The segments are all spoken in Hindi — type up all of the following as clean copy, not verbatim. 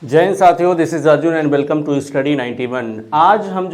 जय हिंद साथियों, this is Arjun and welcome to study 91। आज हम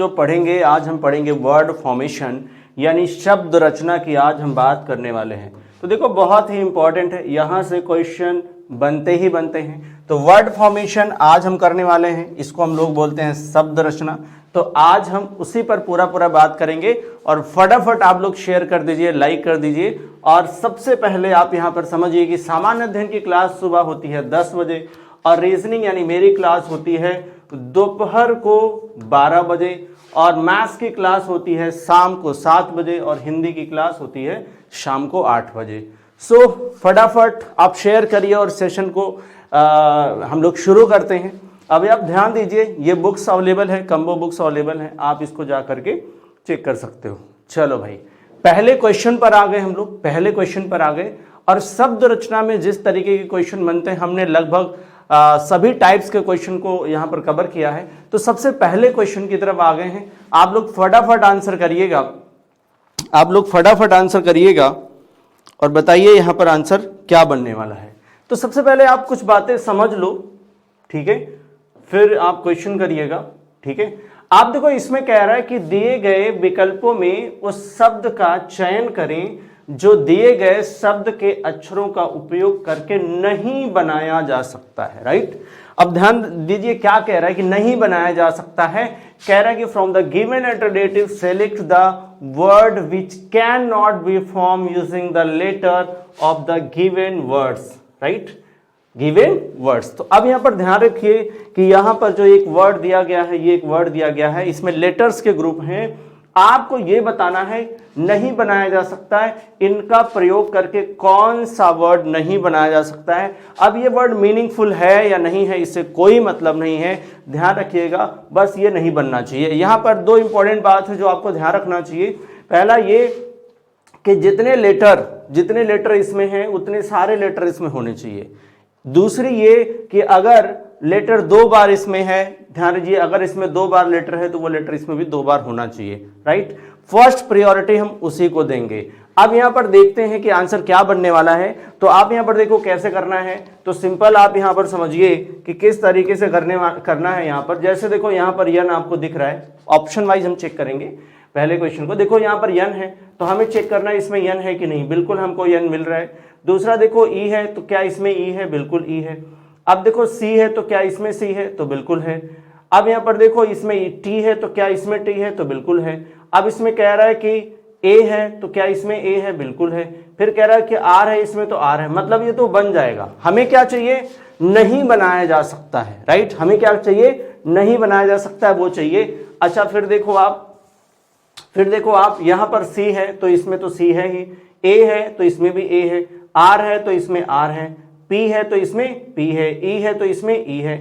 पढ़ेंगे वर्ड फॉर्मेशन यानी शब्द रचना की आज हम बात करने वाले हैं। तो देखो बहुत ही इंपॉर्टेंट है, यहाँ से क्वेश्चन बनते हैं। तो वर्ड फॉर्मेशन आज हम करने वाले हैं, इसको हम लोग बोलते हैं शब्द रचना। तो आज हम उसी पर पूरा बात करेंगे और फटाफट आप लोग शेयर कर दीजिए, लाइक कर दीजिए। और सबसे पहले आप यहाँ पर समझिए कि सामान्य अध्ययन की क्लास सुबह होती है 10 बजे और रीजनिंग यानी मेरी क्लास होती है दोपहर को 12 बजे और मैथ्स की क्लास होती है शाम को 7 बजे और हिंदी की क्लास होती है शाम को 8 बजे। सो फटाफट आप शेयर करिए और सेशन को हम लोग शुरू करते हैं। अभी आप ध्यान दीजिए, ये बुक्स अवेलेबल है, कम्बो बुक्स अवेलेबल है, आप इसको जा करके चेक कर सकते हो। चलो भाई, पहले क्वेश्चन पर आ गए हम लोग, पहले क्वेश्चन पर आ गए। और शब्द रचना में जिस तरीके के क्वेश्चन बनते हैं हमने लगभग सभी टाइप्स के क्वेश्चन को यहाँ पर कवर किया है। तो सबसे पहले क्वेश्चन की तरफ आ गए हैं, आप लोग फटाफट आंसर करिएगा, और बताइए यहाँ पर आंसर क्या बनने वाला है। तो सबसे पहले आप कुछ बातें समझ लो, ठीक है, फिर आप क्वेश्चन करिएगा, ठीक है। आप देखो इसमें कह रहा है कि दिए गए विकल्पों में उस शब्द का चयन करें जो दिए गए शब्द के अक्षरों का उपयोग करके नहीं बनाया जा सकता है, राइट। अब ध्यान दीजिए क्या कह रहा है कि नहीं बनाया जा सकता है। कह रहा है कि from the given alternative select the word which can not be form using the letter of the given words, right, given words. तो अब यहां पर ध्यान रखिए कि यहां पर जो एक वर्ड दिया गया है, ये एक वर्ड दिया गया है, इसमें लेटर्स के ग्रुप हैं। आपको यह बताना है नहीं बनाया जा सकता है, इनका प्रयोग करके कौन सा वर्ड नहीं बनाया जा सकता है। अब ये वर्ड मीनिंगफुल है या नहीं है इससे कोई मतलब नहीं है, ध्यान रखिएगा, बस ये नहीं बनना चाहिए। यहां पर दो इंपॉर्टेंट बात है जो आपको ध्यान रखना चाहिए। पहला ये कि जितने लेटर इसमें हैं उतने सारे लेटर इसमें होने चाहिए। दूसरी ये कि अगर लेटर 2 बार इसमें है, ध्यान रखिए, अगर इसमें 2 बार लेटर है तो वो लेटर इसमें भी 2 बार होना चाहिए, राइट। फर्स्ट प्रायोरिटी हम उसी को देंगे। अब यहां पर देखते हैं कि आंसर क्या बनने वाला है। तो आप यहां पर देखो कैसे करना है। तो सिंपल आप यहां पर समझिए कि किस तरीके से करना है। यहां पर जैसे देखो यहां पर यन आपको दिख रहा है, ऑप्शन वाइज हम चेक करेंगे पहले क्वेश्चन को। देखो यहां पर यन है तो हमें चेक करना है इसमें यन है कि नहीं, बिल्कुल हमको यन मिल रहा है। दूसरा देखो ई है तो क्या इसमें ई है, बिल्कुल ई है। अब देखो सी है तो क्या इसमें सी है, तो बिल्कुल है। अब यहां पर देखो इसमें टी है तो क्या इसमें टी है, तो बिल्कुल है। अब इसमें कह रहा है कि ए है तो क्या इसमें ए है, बिल्कुल है। फिर कह रहा है कि आर है इसमें तो आर है, मतलब ये तो बन जाएगा। हमें क्या चाहिए, नहीं बनाया जा सकता है, राइट। हमें क्या चाहिए, नहीं बनाया जा सकता है, वो चाहिए। अच्छा फिर देखो आप यहां पर सी है तो इसमें तो सी है ही, ए है तो इसमें भी ए है, आर है तो इसमें आर है, पी है तो इसमें पी है, ई है तो इसमें ई है,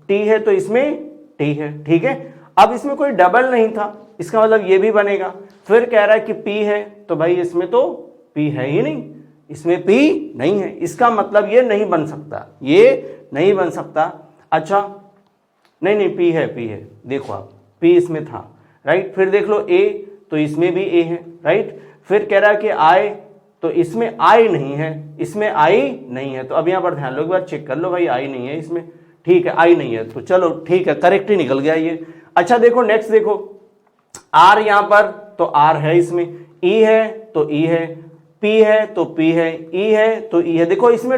टी है तो इसमें टी है, ठीक है। अब इसमें कोई डबल नहीं था, इसका मतलब ये भी बनेगा। फिर कह रहा है कि पी है तो भाई इसमें तो पी है ही नहीं, इसमें पी नहीं है, इसका मतलब ये नहीं बन सकता, ये नहीं बन सकता। अच्छा नहीं पी है, देखो आप पी इसमें था, राइट। फिर देख लो ए तो इसमें भी ए है, राइट। फिर कह रहा है कि आई तो इसमें आई नहीं है, इसमें आई नहीं है। तो अब यहां पर ध्यान लो, एक बार चेक कर लो भाई, आई नहीं है इसमें, ठीक है, आई नहीं है, तो चलो ठीक है, करेक्ट ही निकल गया ये। अच्छा देखो नेक्स्ट देखो, आर यहां पर तो आर है इसमें, ई है तो ई है, पी है तो पी है, ई है तो ई है। देखो इसमें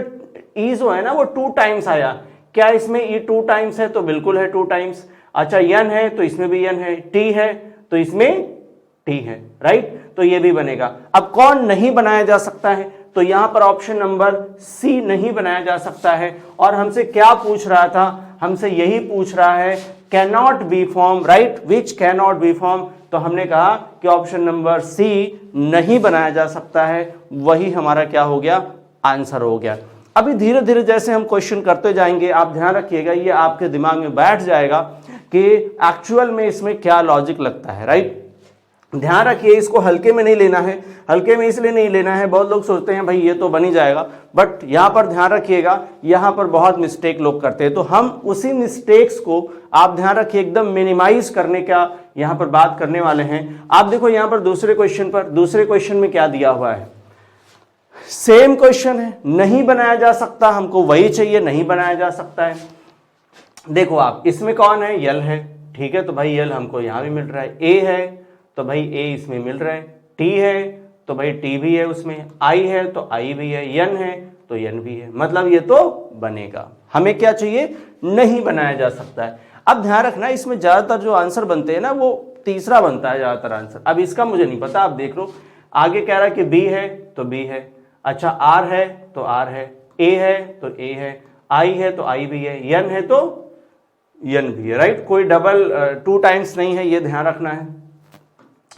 ई जो है ना वो 2 टाइम्स आया, क्या इसमें ई 2 टाइम्स है, तो बिल्कुल है 2 टाइम्स। अच्छा यन है तो इसमें भी यन है, टी है तो इसमें टी है, राइट, तो ये भी बनेगा। अब कौन नहीं बनाया जा सकता है, तो यहां पर ऑप्शन नंबर सी नहीं बनाया जा सकता है। और हमसे क्या पूछ रहा था, हमसे यही पूछ रहा है cannot be form, right, which cannot be form. तो हमने कहा कि ऑप्शन नंबर सी नहीं बनाया जा सकता है, वही हमारा क्या हो गया, आंसर हो गया। अभी धीरे धीरे जैसे हम क्वेश्चन करते जाएंगे, आप ध्यान रखिएगा, ये आपके दिमाग में बैठ जाएगा कि एक्चुअल में इसमें क्या लॉजिक लगता है, राइट। ध्यान रखिए, इसको हल्के में नहीं लेना है, हल्के में इसलिए नहीं लेना है, बहुत लोग सोचते हैं भाई ये तो बन ही जाएगा, बट यहां पर ध्यान रखिएगा, यहां पर बहुत मिस्टेक लोग करते हैं। तो हम उसी मिस्टेक्स को, आप ध्यान रखिए, एकदम मिनिमाइज करने का यहां पर बात करने वाले हैं। आप देखो यहां पर दूसरे क्वेश्चन में क्या दिया हुआ है, सेम क्वेश्चन है, नहीं बनाया जा सकता, हमको वही चाहिए, नहीं बनाया जा सकता है। देखो आप इसमें कौन है, यल है, ठीक है, तो भाई यल हमको यहां भी मिल रहा है। ए है तो भाई ए इसमें मिल रहा है, टी है तो भाई टी भी है उसमें, आई है तो आई भी है, यन है तो यन भी है, मतलब ये तो बनेगा। हमें क्या चाहिए, नहीं बनाया जा सकता है। अब ध्यान रखना इसमें ज्यादातर जो आंसर बनते हैं ना वो तीसरा बनता है ज्यादातर आंसर। अब इसका मुझे नहीं पता, आप देख लो आगे कह रहा है कि बी है तो बी है, अच्छा आर है तो आर है, ए है तो ए है, आई है तो आई भी है, यन है तो यन भी है, राइट। कोई डबल 2 टाइम्स नहीं है, ये ध्यान रखना है।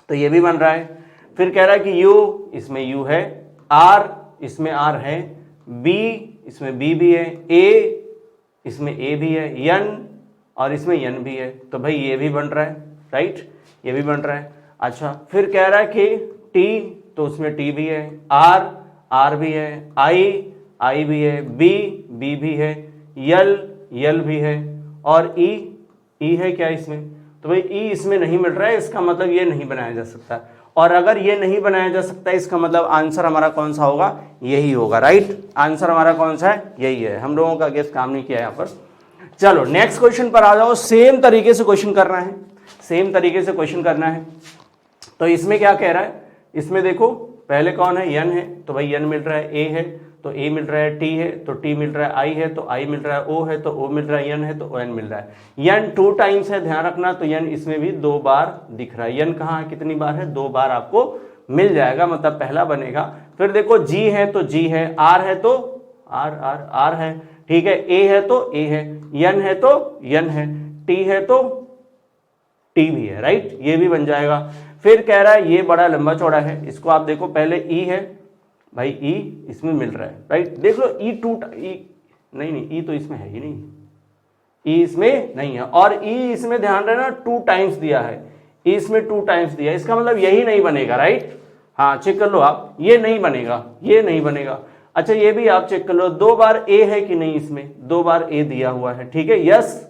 तो ये भी बन रहा है। फिर कह रहा है कि यू, इसमें यू है, आर इसमें आर है, बी इसमें बी भी है, ए इसमें ए भी है, यन और इसमें यन भी है, तो भाई ये भी बन रहा है, राइट, ये भी बन रहा है। अच्छा फिर कह रहा है कि टी, तो उसमें टी भी है, आर आर भी है, आई आई भी है, बी बी भी है, यल यल भी है, और ई ई है क्या इसमें, तो भाई ई इसमें नहीं मिल रहा है, इसका मतलब ये नहीं बनाया जा सकता। और अगर ये नहीं बनाया जा सकता इसका मतलब आंसर हमारा कौन सा होगा, यही होगा, राइट। आंसर हमारा कौन सा है, यही है। हम लोगों का गेस काम नहीं किया यहाँ पर। चलो नेक्स्ट क्वेश्चन पर आ जाओ। सेम तरीके से क्वेश्चन करना है, सेम तरीके से क्वेश्चन करना है। तो इसमें क्या कह रहा है, इसमें देखो पहले कौन है, यन है, तो भाई यन मिल रहा है, ए है तो ए मिल रहा है, टी है तो टी मिल रहा है, आई है तो आई मिल रहा है, ओ है तो ओ मिल रहा है, यन है तो ओ एन मिल रहा है। यन 2 टाइम्स है, ध्यान रखना, तो यन इसमें भी 2 बार दिख रहा है। यन कहाँ है, कितनी बार है, 2 बार आपको मिल जाएगा, मतलब पहला बनेगा। फिर देखो जी है तो जी है, आर है तो आर आर आर है, ठीक है, ए है तो ए है, यन है तो यन है, टी है तो टी भी है, राइट, ये भी बन जाएगा। फिर कह रहा है ये बड़ा लंबा चौड़ा है, इसको आप देखो पहले ई है, भाई ई इसमें मिल रहा है, राइट, देख लो ई 2 नहीं ई तो इसमें है ही नहीं, ई इसमें नहीं है, और ई इसमें ध्यान रखना 2 टाइम्स दिया है, ई इसमें 2 टाइम्स दिया है, इसका मतलब यही नहीं बनेगा, राइट। हाँ चेक कर लो आप, ये नहीं बनेगा, ये नहीं बनेगा। अच्छा ये भी आप चेक कर लो, 2 बार ए है कि नहीं, इसमें 2 बार ए दिया हुआ है, ठीक है, यस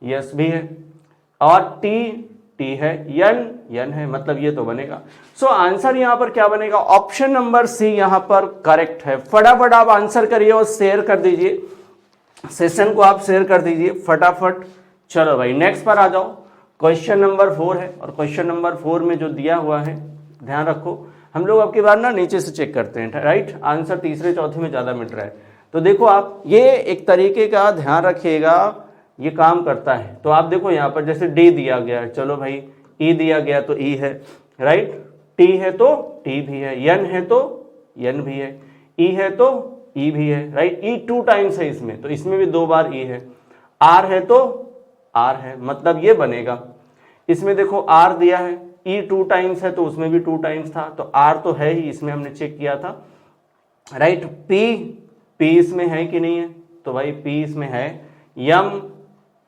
यस भी है, और टी टी है, यन यन है, मतलब ये तो बनेगा। सो आंसर यहां पर क्या बनेगा, ऑप्शन नंबर सी यहां पर करेक्ट है। फटाफट आप आंसर करिए और शेयर कर दीजिए, सेशन को आप शेयर कर दीजिए फटाफट। चलो भाई नेक्स्ट पर आ जाओ। क्वेश्चन नंबर 4 है, और क्वेश्चन नंबर 4 में जो दिया हुआ है ध्यान रखो, हम लोग अब की बार ना नीचे से चेक करते हैं, राइट, आंसर तीसरे चौथे में ज्यादा मिल रहा है। तो देखो आप ये एक तरीके का ध्यान रखिएगा, ये काम करता है। तो आप देखो यहाँ पर जैसे डी दिया गया है, चलो भाई ई दिया गया तो ई है, राइट, टी है तो टी भी है, यन है तो यन भी है, ई है तो ई भी है, राइट, ई 2 टाइम्स है इसमें, तो इसमें भी 2 बार ई है, आर है तो आर है, मतलब ये बनेगा। इसमें देखो आर दिया है, ई 2 टाइम्स है तो उसमें भी 2 टाइम्स था, तो आर तो है ही, इसमें हमने चेक किया था, राइट। पी पी इसमें है कि नहीं है, तो भाई पी इसमें है, यम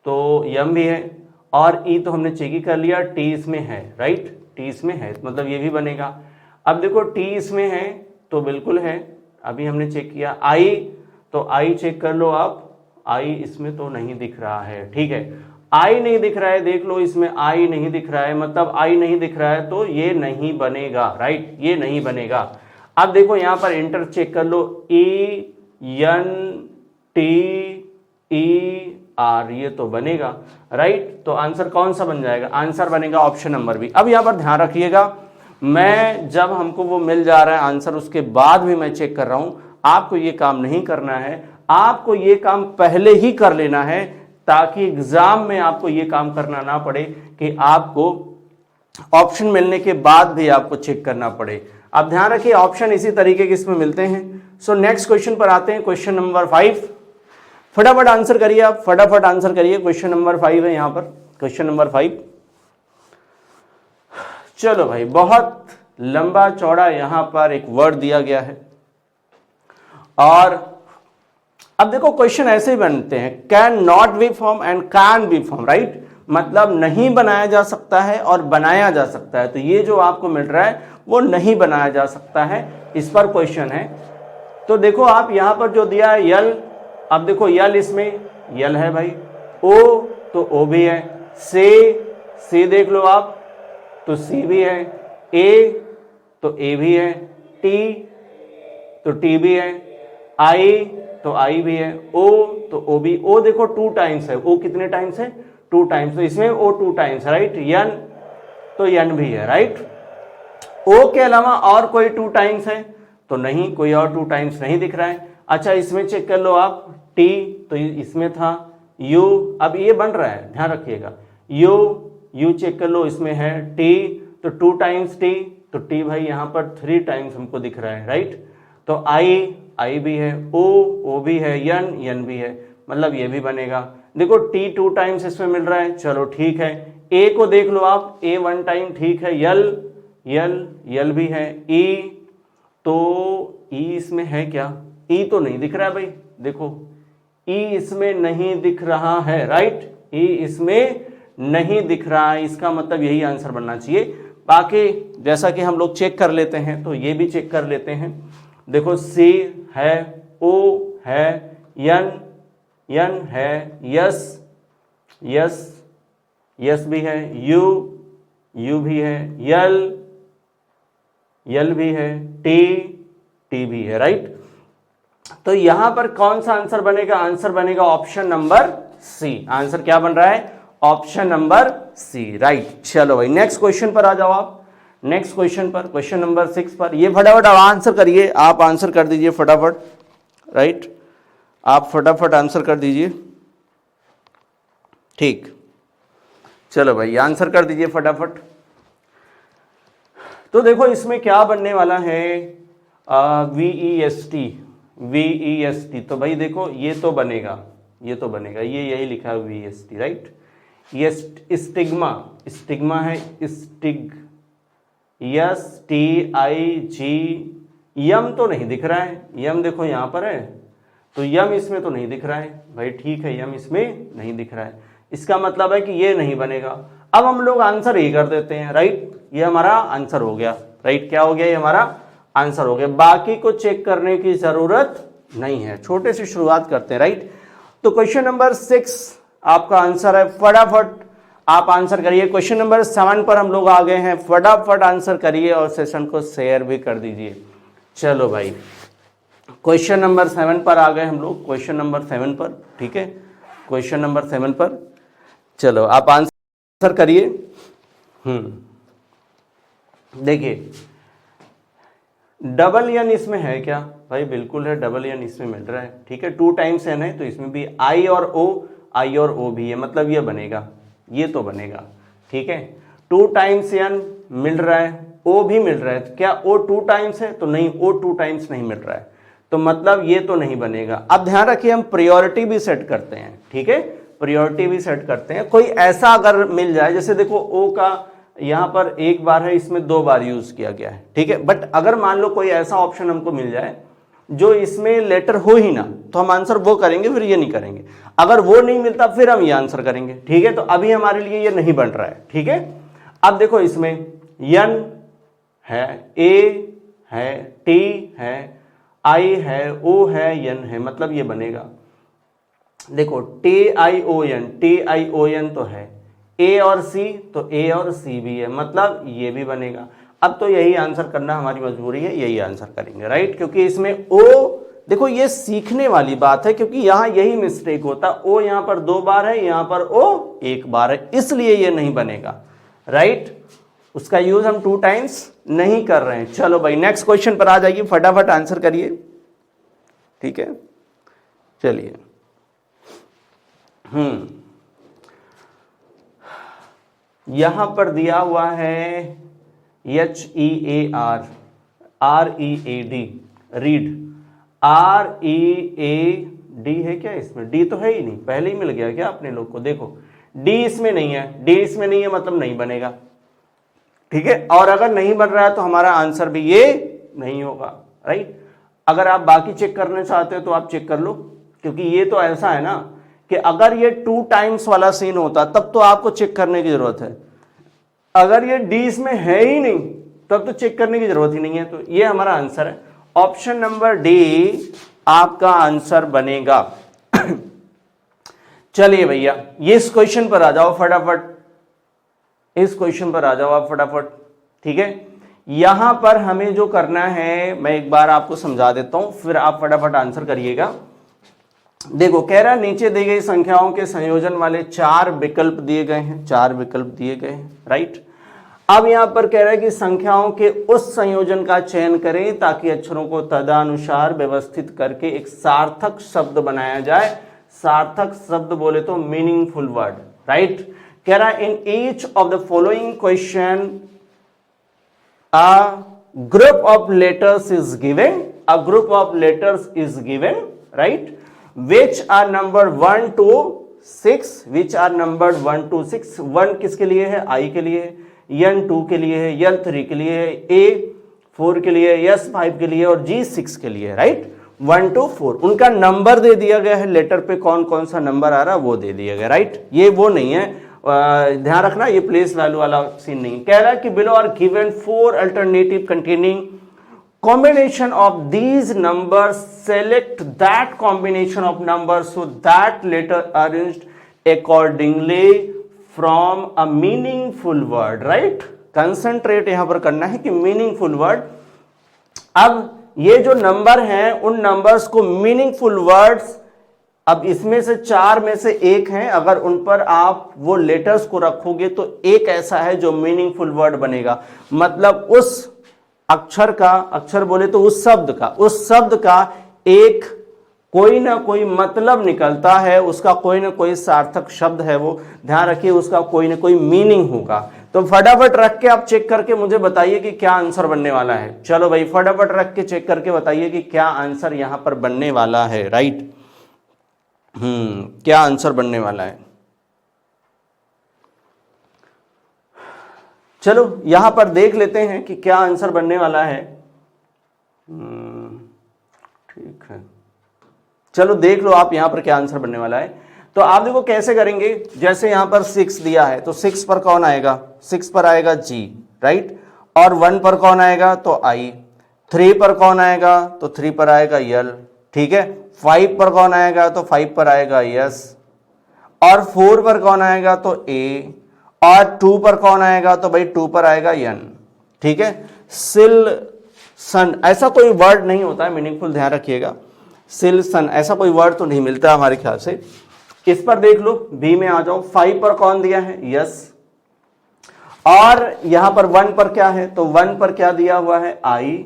तो यम भी है, और ई तो हमने चेक ही कर लिया, टी इसमें है, राइट, टी इसमें है, मतलब ये भी बनेगा। अब देखो टी इसमें है तो बिल्कुल है, अभी हमने चेक किया। आई तो आई चेक कर लो आप, आई इसमें तो नहीं दिख रहा है, ठीक है, आई नहीं दिख रहा है, देख लो इसमें आई नहीं दिख रहा है, मतलब आई नहीं दिख रहा है तो ये नहीं बनेगा, राइट, ये नहीं बनेगा। अब देखो यहां पर इंटर चेक कर लो, ई यन टी ई आर, ये तो बनेगा, राइट। तो आंसर कौन सा बन जाएगा, आंसर बनेगा ऑप्शन नंबर बी। अब यहां पर ध्यान रखिएगा, मैं जब हमको वो मिल जा रहा है आंसर उसके बाद भी मैं चेक कर रहा हूं, आपको ये काम नहीं करना है, आपको ये काम पहले ही कर लेना है, ताकि एग्जाम में आपको ये काम करना ना पड़े कि आपको ऑप्शन मिलने के बाद भी आपको चेक करना पड़े। आप ध्यान रखिए ऑप्शन इसी तरीके के इसमें मिलते हैं। सो नेक्स्ट क्वेश्चन पर आते हैं, क्वेश्चन नंबर 5। फटाफट आंसर करिए आप, फटाफट आंसर करिए। क्वेश्चन नंबर 5 है यहां पर, क्वेश्चन नंबर 5। चलो भाई, बहुत लंबा चौड़ा यहां पर एक वर्ड दिया गया है, और अब देखो क्वेश्चन ऐसे ही बनते हैं, can not be form and can be form, right, मतलब नहीं बनाया जा सकता है और बनाया जा सकता है। तो ये जो आपको मिल रहा है वो नहीं बनाया जा सकता है, इस पर क्वेश्चन है। तो देखो आप यहां पर जो दिया है यल, अब देखो यल इसमें यल है भाई, ओ तो ओ भी है, से देख लो आप तो सी भी है, ए तो ए भी है, टी तो टी भी है, आई तो आई भी है, ओ तो ओ भी, ओ देखो 2 टाइम्स है, ओ कितने टाइम्स है 2 टाइम्स, तो इसमें ओ 2 टाइम्स, राइट। यन तो यन भी है, राइट। ओ के अलावा और कोई 2 टाइम्स है तो नहीं, कोई और 2 टाइम्स नहीं दिख रहा है। अच्छा इसमें चेक कर लो आप, टी तो इसमें था, यू अब ये बन रहा है, ध्यान रखिएगा, यू चेक कर लो, इसमें है टी तो 2 टाइम्स टी, तो टी भाई यहां पर 3 टाइम्स हमको दिख रहा है, राइट। तो आई भी है, ओ भी है, यन भी है, मतलब ये भी बनेगा। देखो टी 2 टाइम्स इसमें मिल रहा है, चलो ठीक है। ए को देख लो आप, ए 1 टाइम, ठीक है। यल भी है, ई तो ई इसमें है क्या, ई तो नहीं दिख रहा है भाई, देखो ई इसमें नहीं दिख रहा है, राइट। ई इसमें नहीं दिख रहा है, इसका मतलब यही आंसर बनना चाहिए। बाकी जैसा कि हम लोग चेक कर लेते हैं तो ये भी चेक कर लेते हैं। देखो सी है, ओ है, यन है, यस भी है, यू भी है, यल भी है, टी भी है, राइट। तो यहां पर कौन सा आंसर बनेगा, आंसर बनेगा ऑप्शन नंबर सी। आंसर क्या बन रहा है, ऑप्शन नंबर सी, राइट। चलो भाई नेक्स्ट क्वेश्चन पर आ जाओ आप, नेक्स्ट क्वेश्चन पर, क्वेश्चन नंबर 6 पर। ये फटाफट आंसर करिए, आप आंसर कर दीजिए फटाफट, राइट। आप फटाफट आंसर कर दीजिए, ठीक। चलो भाई आंसर कर दीजिए फटाफट। तो देखो इसमें क्या बनने वाला है, VEST, तो भाई देखो ये तो बनेगा, ये यही लिखा है VEST, राइट। ये स्टिग्मा है, STIG, यम तो नहीं दिख रहा है, यम देखो यहां पर है, तो यम इसमें तो नहीं दिख रहा है भाई, ठीक है, यम इसमें नहीं दिख रहा है, इसका मतलब है कि ये नहीं बनेगा। अब हम लोग आंसर ही कर देते हैं, राइट। ये हमारा आंसर हो गया, राइट। क्या हो गया, ये हमारा आंसर हो गया, बाकी को चेक करने की जरूरत नहीं है, छोटे से शुरुआत करते हैं, राइट। तो क्वेश्चन नंबर 6 आपका आंसर है, फटाफट आप आंसर करिए। क्वेश्चन नंबर 7 पर हम लोग आ गए हैं, फटाफट आंसर करिए और सेशन को शेयर भी कर दीजिए। चलो भाई क्वेश्चन नंबर 7 पर आ गए हम लोग, क्वेश्चन नंबर 7 पर, ठीक है, क्वेश्चन नंबर 7 पर। चलो आप आंसर करिए। देखिए डबल एन इसमें है क्या भाई, बिल्कुल है, डबल एन इसमें मिल रहा है, ठीक है। 2 टाइम्स एन है तो इसमें भी आई और ओ भी है, मतलब ये बनेगा, ये तो बनेगा, ठीक है। 2 टाइम्स एन मिल रहा है, ओ भी मिल रहा है, क्या ओ 2 टाइम्स है, तो नहीं, ओ 2 टाइम्स नहीं मिल रहा है, तो मतलब ये तो नहीं बनेगा। अब ध्यान रखिए हम प्रायोरिटी भी सेट करते हैं, ठीक है, प्रायोरिटी भी सेट करते हैं। कोई ऐसा अगर मिल जाए, जैसे देखो ओ का यहां पर 1 बार है, इसमें 2 बार यूज किया गया है, ठीक है। बट अगर मान लो कोई ऐसा ऑप्शन हमको मिल जाए जो इसमें लेटर हो ही ना, तो हम आंसर वो करेंगे, फिर ये नहीं करेंगे। अगर वो नहीं मिलता फिर हम ये आंसर करेंगे, ठीक है। तो अभी हमारे लिए ये नहीं बन रहा है, ठीक है। अब देखो इसमें यन है, ए है, टी है, आई है, ओ है, यन है, मतलब ये बनेगा। देखो TION तो है, ए और सी तो ए और सी भी है, मतलब ये भी बनेगा। अब तो यही आंसर करना हमारी मजबूरी है, यही आंसर करेंगे, राइट। क्योंकि इसमें ओ, देखो ये सीखने वाली बात है, क्योंकि यहां यही मिस्टेक होता, ओ यहां पर 2 बार है, यहां पर ओ 1 बार है, इसलिए ये नहीं बनेगा, राइट। उसका यूज हम 2 टाइम्स नहीं कर रहे हैं। चलो भाई नेक्स्ट क्वेश्चन पर आ जाइए, फटाफट आंसर करिए, ठीक है। चलिए यहां पर दिया हुआ है HEAR READ, रीड, READ है क्या, इसमें डी तो है ही नहीं, पहले ही मिल गया क्या अपने लोग को। देखो डी इसमें नहीं है, डी इसमें नहीं है, मतलब नहीं बनेगा, ठीक है। और अगर नहीं बन रहा है तो हमारा आंसर भी ये नहीं होगा, राइट। अगर आप बाकी चेक करना चाहते हो तो आप चेक कर लो, क्योंकि ये तो ऐसा है ना कि अगर ये 2 टाइम्स वाला सीन होता तब तो आपको चेक करने की जरूरत है, अगर ये डी इसमें है ही नहीं तब तो चेक करने की जरूरत ही नहीं है। तो ये हमारा आंसर है, ऑप्शन नंबर डी आपका आंसर बनेगा। चलिए भैया ये इस क्वेश्चन पर आ जाओ फटाफट, इस क्वेश्चन पर आ जाओ आप फटाफट, ठीक है। यहां पर हमें जो करना है मैं एक बार आपको समझा देता हूं, फिर आप फटाफट आंसर करिएगा, देखो कह रहा है नीचे दी गई संख्याओं के संयोजन वाले 4 विकल्प दिए गए हैं, 4 विकल्प दिए गए हैं, राइट। अब यहां पर कह रहा है कि संख्याओं के उस संयोजन का चयन करें ताकि अक्षरों को तदनुसार व्यवस्थित करके एक सार्थक शब्द बनाया जाए। सार्थक शब्द बोले तो मीनिंगफुल वर्ड, राइट। कह रहा है in each of the following question a group of letters is given, a group of letters is given, right, which are numbered 1 to 6, which are numbered 1 to 6। 1 किसके लिए है? I के लिए है, N 2 के लिए है, L 3 के लिए है, A 4 के लिए है, S 5 के लिए और G 6 के लिए, राइट। 1 to 4 उनका नंबर दे दिया गया है, लेटर पे कौन कौन सा नंबर आ रहा है वो दे दिया गया, राइट। ये वो नहीं है, ध्यान रखना ये प्लेस वैल्यू वाला सीन नहीं। कह रहा है कि below are given 4 alternative containing combination of these numbers, select that combination of numbers so that letter arranged accordingly from a meaningful word, right। Concentrate यहां पर करना है कि मीनिंगफुल वर्ड। अब ये जो नंबर हैं उन नंबर्स को मीनिंगफुल वर्ड्स, अब इसमें से 4 में से एक है, अगर उन पर आप वो लेटर्स को रखोगे तो एक ऐसा है जो मीनिंगफुल वर्ड बनेगा। मतलब उस अक्षर का, अक्षर बोले तो उस शब्द का एक कोई ना कोई मतलब निकलता है, उसका कोई ना कोई सार्थक शब्द है, वो ध्यान रखिए, उसका कोई ना कोई मीनिंग होगा। तो फटाफट रख के आप चेक करके मुझे बताइए कि क्या आंसर बनने वाला है। चलो भाई फटाफट रख के चेक करके बताइए कि क्या आंसर यहां पर बनने वाला है, राइट। क्या आंसर बनने वाला है। चलो यहां पर देख लेते हैं कि क्या आंसर बनने वाला है। ठीक है, चलो देख लो आप यहां पर क्या आंसर बनने वाला है। तो आप देखो कैसे करेंगे, जैसे यहां पर 6 दिया है तो 6 पर कौन आएगा? 6 पर आएगा G, राइट। और 1 पर कौन आएगा? तो I। 3 पर कौन आएगा? तो 3 पर आएगा L, ठीक है। 5 पर कौन आएगा? तो 5 पर आएगा S। और 4 पर कौन आएगा? तो A। और 2 पर कौन आएगा? तो भाई 2 पर आएगा N, ठीक है। सिल सन ऐसा कोई वर्ड नहीं होता है मीनिंगफुल, ध्यान रखिएगा। सिल सन ऐसा कोई वर्ड तो नहीं मिलता हमारे ख्याल से। इस पर देख लो, बी में आ जाओ। 5 पर कौन दिया है? यस। और यहां पर 1 पर क्या है? तो 1 पर क्या दिया हुआ है? आई।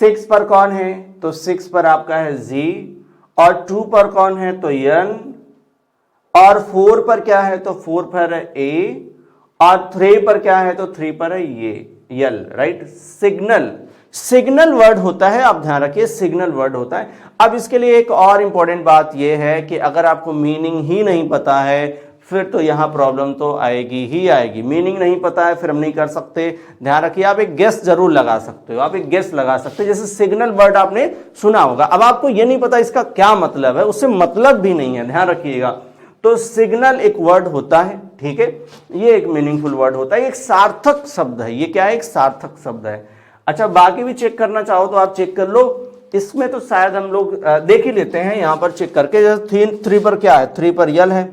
6 पर कौन है? तो 6 पर आपका है जी। और 2 पर कौन है? तो N। और 4 पर क्या है? तो 4 पर है A। और 3 पर क्या है? तो 3 पर है ये L, राइट। सिग्नल वर्ड होता है, आप ध्यान रखिए सिग्नल वर्ड होता है। अब इसके लिए एक और इंपॉर्टेंट बात यह है कि अगर आपको मीनिंग ही नहीं पता है फिर तो यहां प्रॉब्लम तो आएगी ही आएगी। मीनिंग नहीं पता है फिर हम नहीं कर सकते। ध्यान रखिए, आप एक गेस जरूर लगा सकते हो, आप एक गेस लगा सकते हो। जैसे सिग्नल वर्ड आपने सुना होगा, अब आपको यह नहीं पता इसका क्या मतलब है, उससे मतलब भी नहीं है, ध्यान रखिएगा। तो सिग्नल एक वर्ड होता है, ठीक है, ये एक मीनिंगफुल वर्ड होता है, एक सार्थक शब्द है। ये क्या है? एक सार्थक शब्द है। अच्छा, बाकी भी चेक करना चाहो तो आप चेक कर लो। इसमें तो शायद हम लोग देख ही लेते हैं यहां पर चेक करके। जैसे 3 पर क्या है? 3 पर यल है।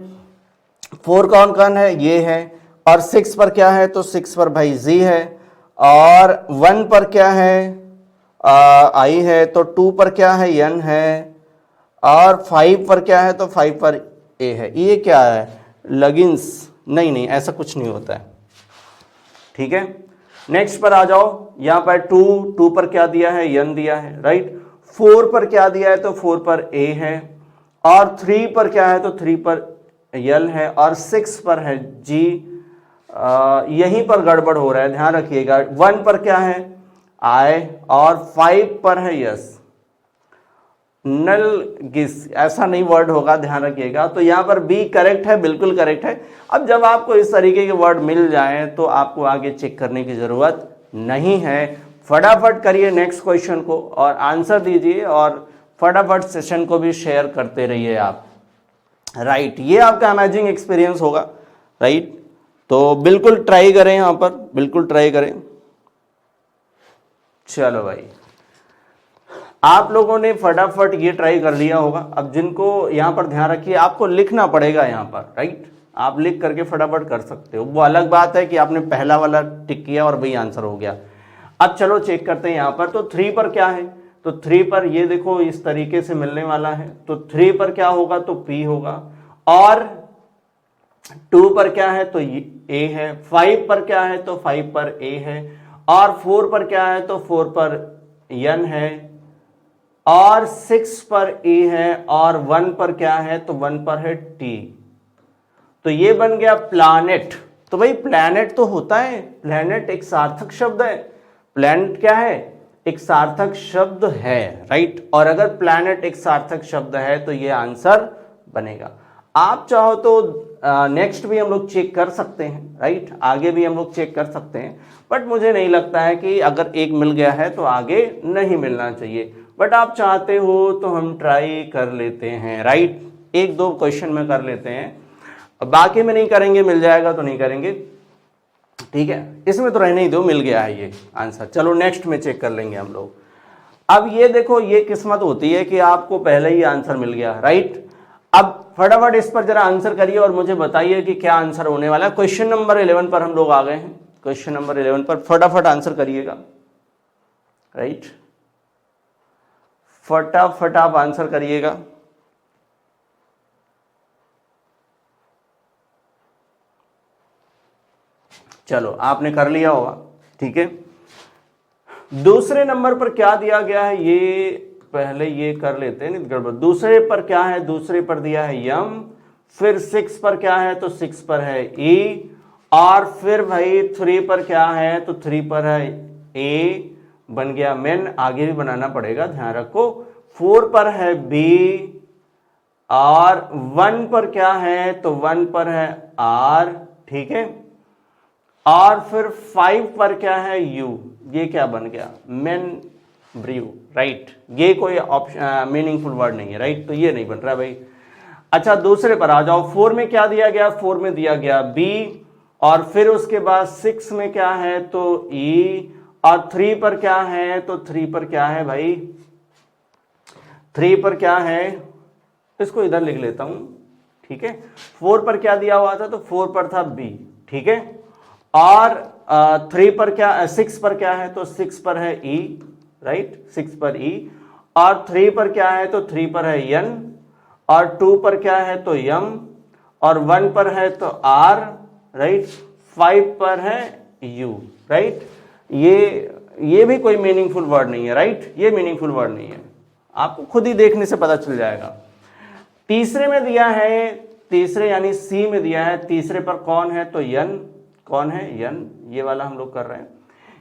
4 कौन कौन है? ये है। और 6 पर क्या है? तो 6 पर भाई जी है। और 1 पर क्या है? आई है। तो 2 पर क्या है? एन है। और 5 पर क्या है? तो 5 पर ए है। ये क्या है? लगिन्स? नहीं, ऐसा कुछ नहीं होता है, ठीक है। नेक्स्ट पर आ जाओ, यहां पर 2 पर क्या दिया है? एन दिया है, राइट। 4 पर क्या दिया है? तो 4 पर ए है। और 3 पर क्या है? तो 3 पर यल है। और 6 पर है जी। यहीं पर गड़बड़ हो रहा है, ध्यान रखिएगा। 1 पर क्या है? आई। और 5 पर है यस। नल गिस ऐसा नहीं वर्ड होगा, ध्यान रखिएगा। तो यहां पर बी करेक्ट है, बिल्कुल करेक्ट है। अब जब आपको इस तरीके के वर्ड मिल जाएं तो आपको आगे चेक करने की जरूरत नहीं है। फटाफट करिए नेक्स्ट क्वेश्चन को और आंसर दीजिए, और फटाफट सेशन को भी शेयर करते रहिए आप, राइट। ये आपका अमेजिंग एक्सपीरियंस होगा, राइट। तो बिल्कुल ट्राई करें, यहां पर बिल्कुल ट्राई करें। चलो भाई, आप लोगों ने फटाफट ये ट्राई कर लिया होगा। अब जिनको यहां पर ध्यान रखिए, आपको लिखना पड़ेगा यहां पर, राइट। आप लिख करके फटाफट कर सकते हो। वो अलग बात है कि आपने पहला वाला टिक किया और वही आंसर हो गया। अब चलो चेक करते हैं यहां पर। तो 3 पर क्या है? तो 3 पर ये देखो इस तरीके से मिलने वाला है, तो 3 पर क्या होगा तो P होगा, और 2 पर क्या है तो A है, 5 पर क्या है तो 5 पर A है, और 4 पर क्या है तो 4 पर N है, और 6 पर E है, और 1 पर क्या है तो 1 पर है T। तो ये बन गया प्लैनेट। तो भाई प्लैनेट तो होता है, प्लैनेट एक सार्थक शब्द है, प्लैनेट क्या है एक सार्थक शब्द है, राइट। और अगर प्लैनेट एक सार्थक शब्द है तो ये आंसर बनेगा। आप चाहो तो नेक्स्ट भी हम लोग चेक कर सकते हैं, राइट, आगे भी हम लोग चेक कर सकते हैं, बट मुझे नहीं लगता है कि अगर एक मिल गया है तो आगे नहीं मिलना चाहिए, बट आप चाहते हो तो हम ट्राई कर लेते हैं, राइट। एक दो क्वेश्चन में कर लेते हैं, बाकी में नहीं करेंगे, मिल जाएगा तो नहीं करेंगे, ठीक है। इसमें तो रहने ही दो, मिल गया है ये आंसर। चलो नेक्स्ट में चेक कर लेंगे हम लोग। अब ये देखो, ये किस्मत होती है कि आपको पहले ही आंसर मिल गया, राइट। अब फटाफट इस पर जरा आंसर करिए और मुझे बताइए कि क्या आंसर होने वाला है। क्वेश्चन नंबर 11 पर हम लोग आ गए हैं। क्वेश्चन नंबर 11 पर फटाफट आंसर करिएगा, राइट, फटाफट आप आंसर करिएगा। चलो आपने कर लिया होगा, ठीक है। दूसरे नंबर पर क्या दिया गया है, ये पहले ये कर लेते हैं, नहीं गड़बड़। दूसरे पर क्या है, दूसरे पर दिया है यम, फिर 6 पर क्या है तो 6 पर है ई, और फिर भाई 3 पर क्या है तो 3 पर है ए, बन गया मेन, आगे भी बनाना पड़ेगा, ध्यान रखो। 4 पर है बी, और 1 पर क्या है तो 1 पर है आर, ठीक है, और फिर 5 पर क्या है यू, ये क्या बन गया मेन ब्रिव, राइट। ये कोई ऑप्शन मीनिंगफुल वर्ड नहीं है, राइट, तो ये नहीं बन रहा भाई। अच्छा दूसरे पर आ जाओ। 4 में क्या दिया गया, 4 में दिया गया बी, और फिर उसके बाद 6 में क्या है तो ई, और 3 पर क्या है तो 3 पर क्या है भाई, 3 पर क्या है, इसको इधर लिख लेता हूं, ठीक है। 4 पर क्या दिया हुआ था तो 4 पर था बी, ठीक है, और 3 पर क्या, 6 पर क्या है तो 6 पर है ई, राइट, 6 पर ई, और 3 पर क्या है तो 3 पर है एन, और 2 पर क्या है तो यम, और 1 पर है तो आर, राइट, 5 पर है यू, राइट। ये भी कोई मीनिंगफुल वर्ड नहीं है, राइट, ये मीनिंगफुल वर्ड नहीं है, आपको खुद ही देखने से पता चल जाएगा। तीसरे में दिया है, तीसरे यानी सी में दिया है, तीसरे पर कौन है तो यन, कौन है यन, ये वाला हम लोग कर रहे हैं,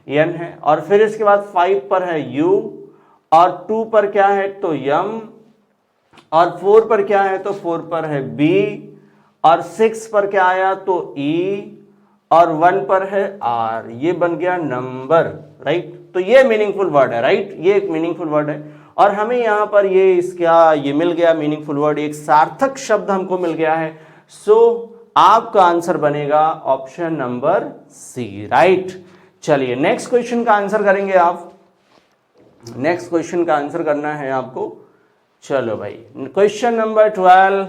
यन है, और फिर इसके बाद 5 पर है यू, और 2 पर क्या है तो यम, और 4 पर क्या है तो 4 पर है बी, और 6 पर क्या आया तो ई, और 1 पर है आर, ये बन गया नंबर, राइट। तो ये मीनिंगफुल वर्ड है, राइट, ये एक मीनिंगफुल वर्ड है, और हमें यहां पर ये इसका ये मिल गया मीनिंगफुल वर्ड, एक सार्थक शब्द हमको मिल गया है। सो आपका आंसर बनेगा ऑप्शन नंबर सी, राइट। चलिए नेक्स्ट क्वेश्चन का आंसर करेंगे आप, नेक्स्ट क्वेश्चन का आंसर करना है आपको। चलो भाई क्वेश्चन नंबर 12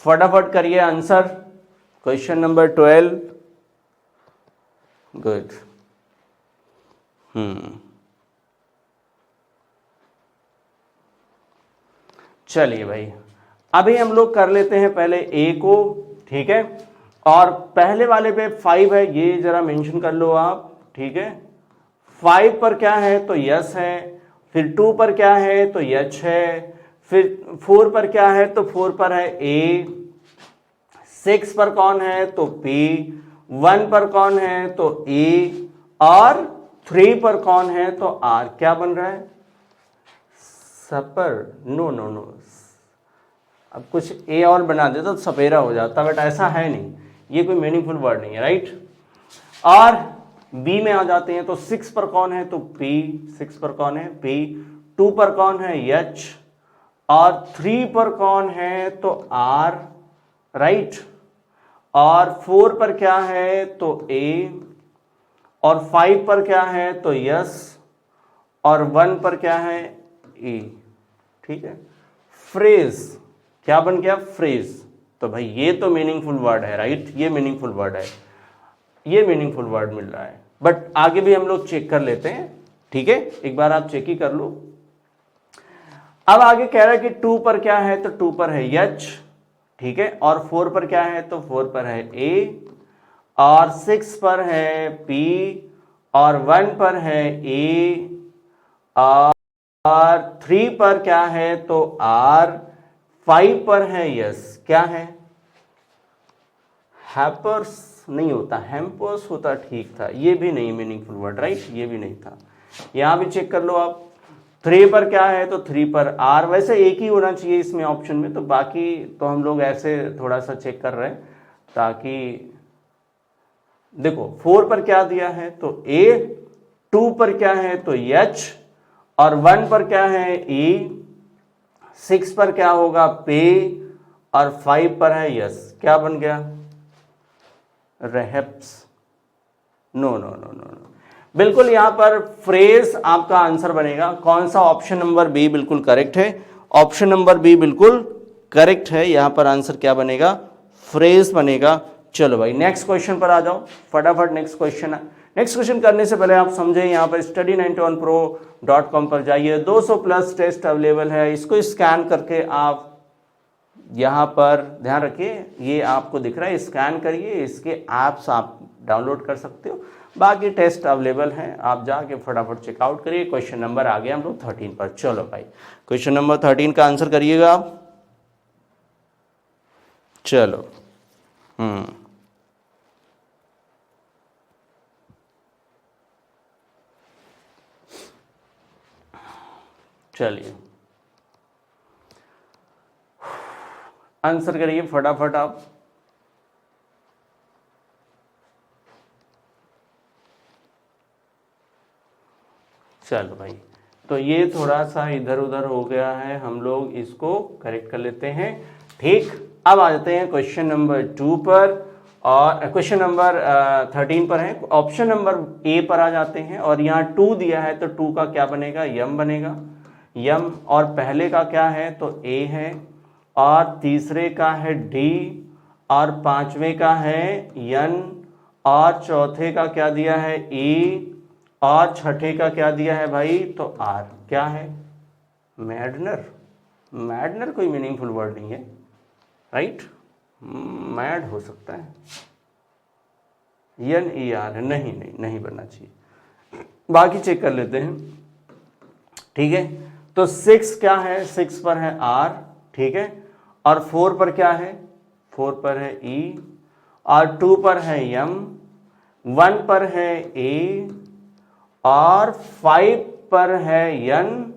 फटाफट करिए आंसर, क्वेश्चन नंबर 12, गुड। चलिए भाई अभी हम लोग कर लेते हैं पहले ए को, ठीक है, और पहले वाले पे 5 है, ये जरा मेंशन कर लो आप, ठीक है। 5 पर क्या है तो यस है, फिर 2 पर क्या है तो यच है, फिर 4 पर क्या है तो 4 पर है ए, 6 पर कौन है तो पी, 1 पर कौन है तो ई, और 3 पर कौन है तो आर। क्या बन रहा है सपर, नो नो नो, अब कुछ ए और बना देता तो सपेरा हो जाता, बट ऐसा है नहीं, ये कोई मीनिंगफुल वर्ड नहीं है, राइट। और बी में आ जाते हैं तो 6 पर कौन है तो पी, 6 पर कौन है पी, 2 पर कौन है एच, और 3 पर कौन है तो आर, राइट, और 4 पर क्या है तो ए, और 5 पर क्या है तो यस, और 1 पर क्या है ई, ठीक है। फ्रेज क्या बन गया फ्रेज, तो भाई ये तो मीनिंगफुल वर्ड है, राइट, ये मीनिंगफुल वर्ड है, ये मीनिंगफुल वर्ड मिल रहा है, बट आगे भी हम लोग चेक कर लेते हैं, ठीक है, एक बार आप चेक ही कर लो। अब आगे कह रहा है कि 2 पर क्या है, तो 2 पर है H, ठीक है, और 4 पर क्या है, तो 4 पर है A, और 6 पर है P, और 1 पर है A, और 3 पर क्या है, तो R, 5 पर है S, क्या है, हैपर्स नहीं होता, हैम्पर्स होता, ठीक था, ये भी नहीं मीनिंगफुल वर्ड, राइट, ये भी नहीं था। यहां भी चेक कर लो आप, 3 पर क्या है, तो 3 पर R, वैसे एक ही होना चाहिए इसमें ऑप्शन में, तो बाकी तो हम लोग ऐसे थोड़ा सा चेक कर रहे हैं ताकि देखो 4 पर क्या दिया है, तो A, 2 पर क्या है, तो H, और 1 पर क्या है E, 6 पर क्या होगा P, और 5 पर है यस, क्या बन गया, रेहेप्स। No no no no no, बिल्कुल यहां पर फ्रेज आपका आंसर बनेगा। कौन सा, ऑप्शन नंबर बी बिल्कुल करेक्ट है, ऑप्शन नंबर बी बिल्कुल करेक्ट है। यहां पर आंसर क्या बनेगा, फ्रेज बनेगा। चलो भाई नेक्स्ट क्वेश्चन पर आ जाओ फटाफट। नेक्स्ट क्वेश्चन है, नेक्स्ट क्वेश्चन करने से पहले आप समझें, यहाँ पर study91pro.com पर जाइए, 200 प्लस टेस्ट अवेलेबल है, इसको स्कैन करके आप यहाँ पर ध्यान रखिए, ये आपको दिख रहा है, स्कैन करिए, इसके ऐप्स आप डाउनलोड कर सकते हो, बाकी टेस्ट अवेलेबल हैं, आप जाके फटाफट चेकआउट करिए। क्वेश्चन नंबर आ गया हम लोग 13 पर। चलो भाई क्वेश्चन नंबर 13 का आंसर करिएगा आप। चलो चलिए आंसर करिए फटाफट आप। चलो भाई, तो ये थोड़ा सा इधर उधर हो गया है, हम लोग इसको करेक्ट कर लेते हैं। ठीक, अब आ जाते हैं क्वेश्चन नंबर 2 पर, और क्वेश्चन नंबर 13 पर है, ऑप्शन नंबर ए पर आ जाते हैं, और यहाँ 2 दिया है, तो 2 का क्या बनेगा, यम बनेगा, यम, और पहले का क्या है, तो ए है, और तीसरे का है डी, और पांचवें का है यन, और चौथे का क्या दिया है ई, और छठे का क्या दिया है भाई, तो आर। क्या है, मैडनर। मैडनर कोई मीनिंगफुल वर्ड नहीं है, राइट, मैड हो सकता है, यन ई आर है, नहीं नहीं नहीं बनना चाहिए, बाकी चेक कर लेते हैं। ठीक है, तो 6 क्या है, 6 पर है आर, ठीक है, और 4 पर क्या है, 4 पर है ई, और 2 पर है यम, 1 पर है ए, और 5 पर है यन,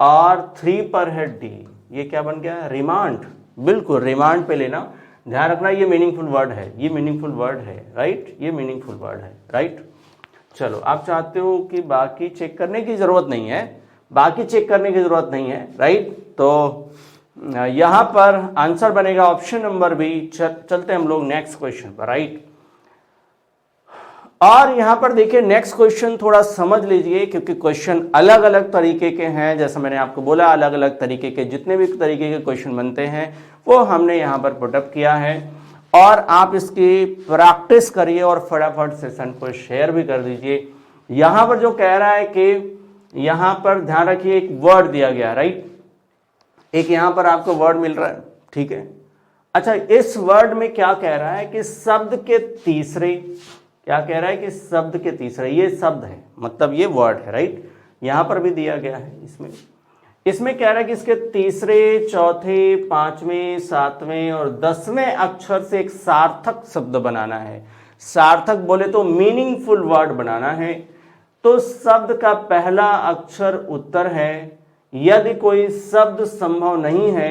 और 3 पर है डी। ये क्या बन गया, रिमांड। बिल्कुल रिमांड पे लेना, ध्यान रखना, ये मीनिंगफुल वर्ड है, ये मीनिंगफुल वर्ड है, राइट, ये मीनिंगफुल वर्ड है, राइट। चलो आप चाहते हो कि बाकी चेक करने की जरूरत नहीं है, बाकी चेक करने की जरूरत नहीं है, राइट, तो यहां पर आंसर बनेगा ऑप्शन नंबर बी। चलते हम लोग नेक्स्ट क्वेश्चन पर, राइट। और यहां पर देखिए नेक्स्ट क्वेश्चन थोड़ा समझ लीजिए, क्योंकि क्वेश्चन अलग अलग तरीके के हैं, जैसा मैंने आपको बोला अलग अलग तरीके के जितने भी तरीके के क्वेश्चन बनते हैं वो हमने यहां पर पुटअप किया है, और आप इसकी प्रैक्टिस करिए और फटाफट सेशन को शेयर भी कर दीजिए। यहां पर जो कह रहा है कि यहां पर ध्यान रखिए, एक वर्ड दिया गया, राइट, एक यहां पर आपको वर्ड मिल रहा है, ठीक है। अच्छा, इस वर्ड में क्या कह रहा है कि शब्द के तीसरे, क्या कह रहा है कि शब्द के तीसरे, ये शब्द है, मतलब ये वर्ड है, राइट, यहां पर भी दिया गया है, इसमें कह रहा है कि इसके तीसरे, चौथे, पांचवें, सातवें और 10वें अक्षर से एक सार्थक शब्द बनाना है। सार्थक बोले तो मीनिंगफुल वर्ड बनाना है। तो शब्द का पहला अक्षर उत्तर है, यदि कोई शब्द संभव नहीं है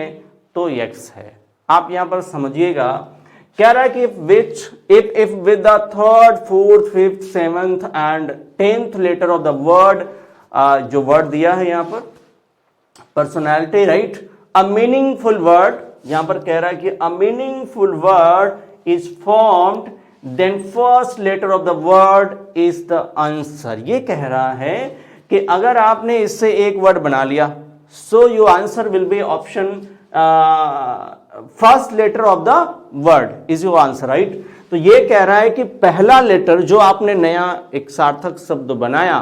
तो यक्स है। आप यहां पर समझिएगा, कह रहा है कि if with the third, fourth, fifth, seventh and 10th letter of the word, जो वर्ड दिया है यहां पर personality, right, a meaningful word, यहां पर कह रहा है कि a meaningful word is formed, then first letter of the word is the answer. ये कह रहा है कि अगर आपने इससे एक वर्ड बना लिया, so your answer will be option first letter of the word is your answer, right. तो ये कह रहा है कि पहला लेटर जो आपने नया एक सार्थक शब्द बनाया,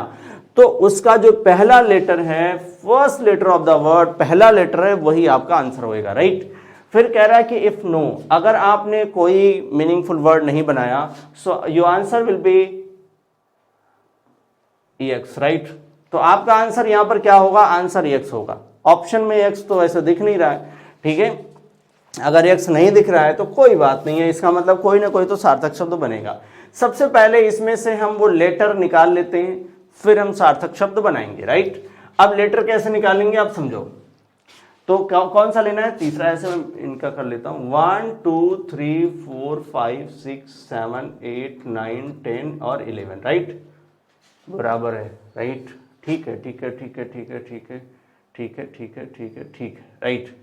तो उसका जो पहला लेटर है, first letter of the word, पहला लेटर है, वही आपका आंसर होएगा, राइट। फिर कह रहा है कि इफ नो, अगर आपने कोई मीनिंगफुल वर्ड नहीं बनाया, सो your answer will B x, right. तो आपका आंसर यहां पर क्या होगा, आंसर एक्स होगा। ऑप्शन में एक्स तो ऐसे दिख नहीं रहा है, ठीक है। अगर एक्स नहीं दिख रहा है तो कोई बात नहीं है, इसका मतलब कोई ना कोई तो सार्थक शब्द बनेगा। सबसे पहले इसमें से हम वो लेटर निकाल लेते हैं, फिर हम सार्थक शब्द बनाएंगे, राइट। अब लेटर कैसे निकालेंगे आप समझो। तो कौन सा लेना है, तीसरा। ऐसे मैं इनका कर लेता हूं, 1 2 3 4 5 6 7 8 9 10 और 11, राइट, बराबर है, राइट। ठीक है, ठीक है, ठीक है, ठीक है, ठीक है, ठीक है, ठीक है, ठीक है, ठीक है, राइट।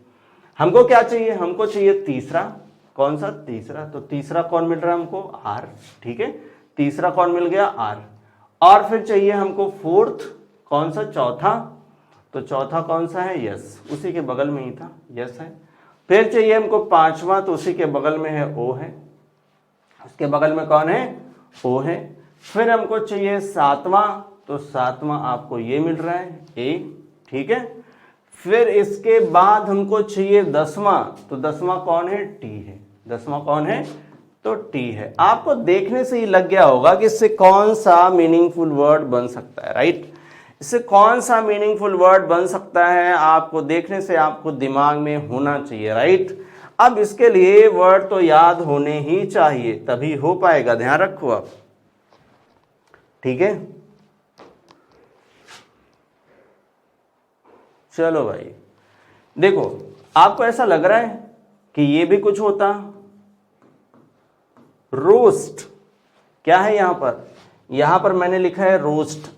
हमको क्या चाहिए, हमको चाहिए तीसरा। कौन सा, तीसरा। तो तीसरा कौन मिल रहा है हमको, आर, ठीक है। तीसरा कौन मिल गया, आर। और फिर चाहिए हमको फोर्थ, कौन सा, चौथा। तो चौथा कौन सा है, यस, उसी के बगल में ही था, यस है। फिर चाहिए हमको पांचवा, तो उसी के बगल में है, ओ है। उसके बगल में कौन है, ओ है। फिर हमको चाहिए सातवां, तो सातवां आपको ये मिल रहा है, ए, ठीक है। फिर इसके बाद हमको चाहिए दसवां, तो दसवां कौन है, टी है। दसवां कौन है, तो टी है। आपको देखने से ही लग गया होगा कि इससे कौन सा मीनिंगफुल वर्ड बन सकता है, राइट। इससे कौन सा मीनिंगफुल वर्ड बन सकता है, आपको देखने से आपको दिमाग में होना चाहिए, राइट। अब इसके लिए वर्ड तो याद होने ही चाहिए, तभी हो पाएगा, ध्यान रखो आप, ठीक है। चलो भाई, देखो, आपको ऐसा लग रहा है कि ये भी कुछ होता, रोस्ट, क्या है यहां पर मैंने लिखा है रोस्ट,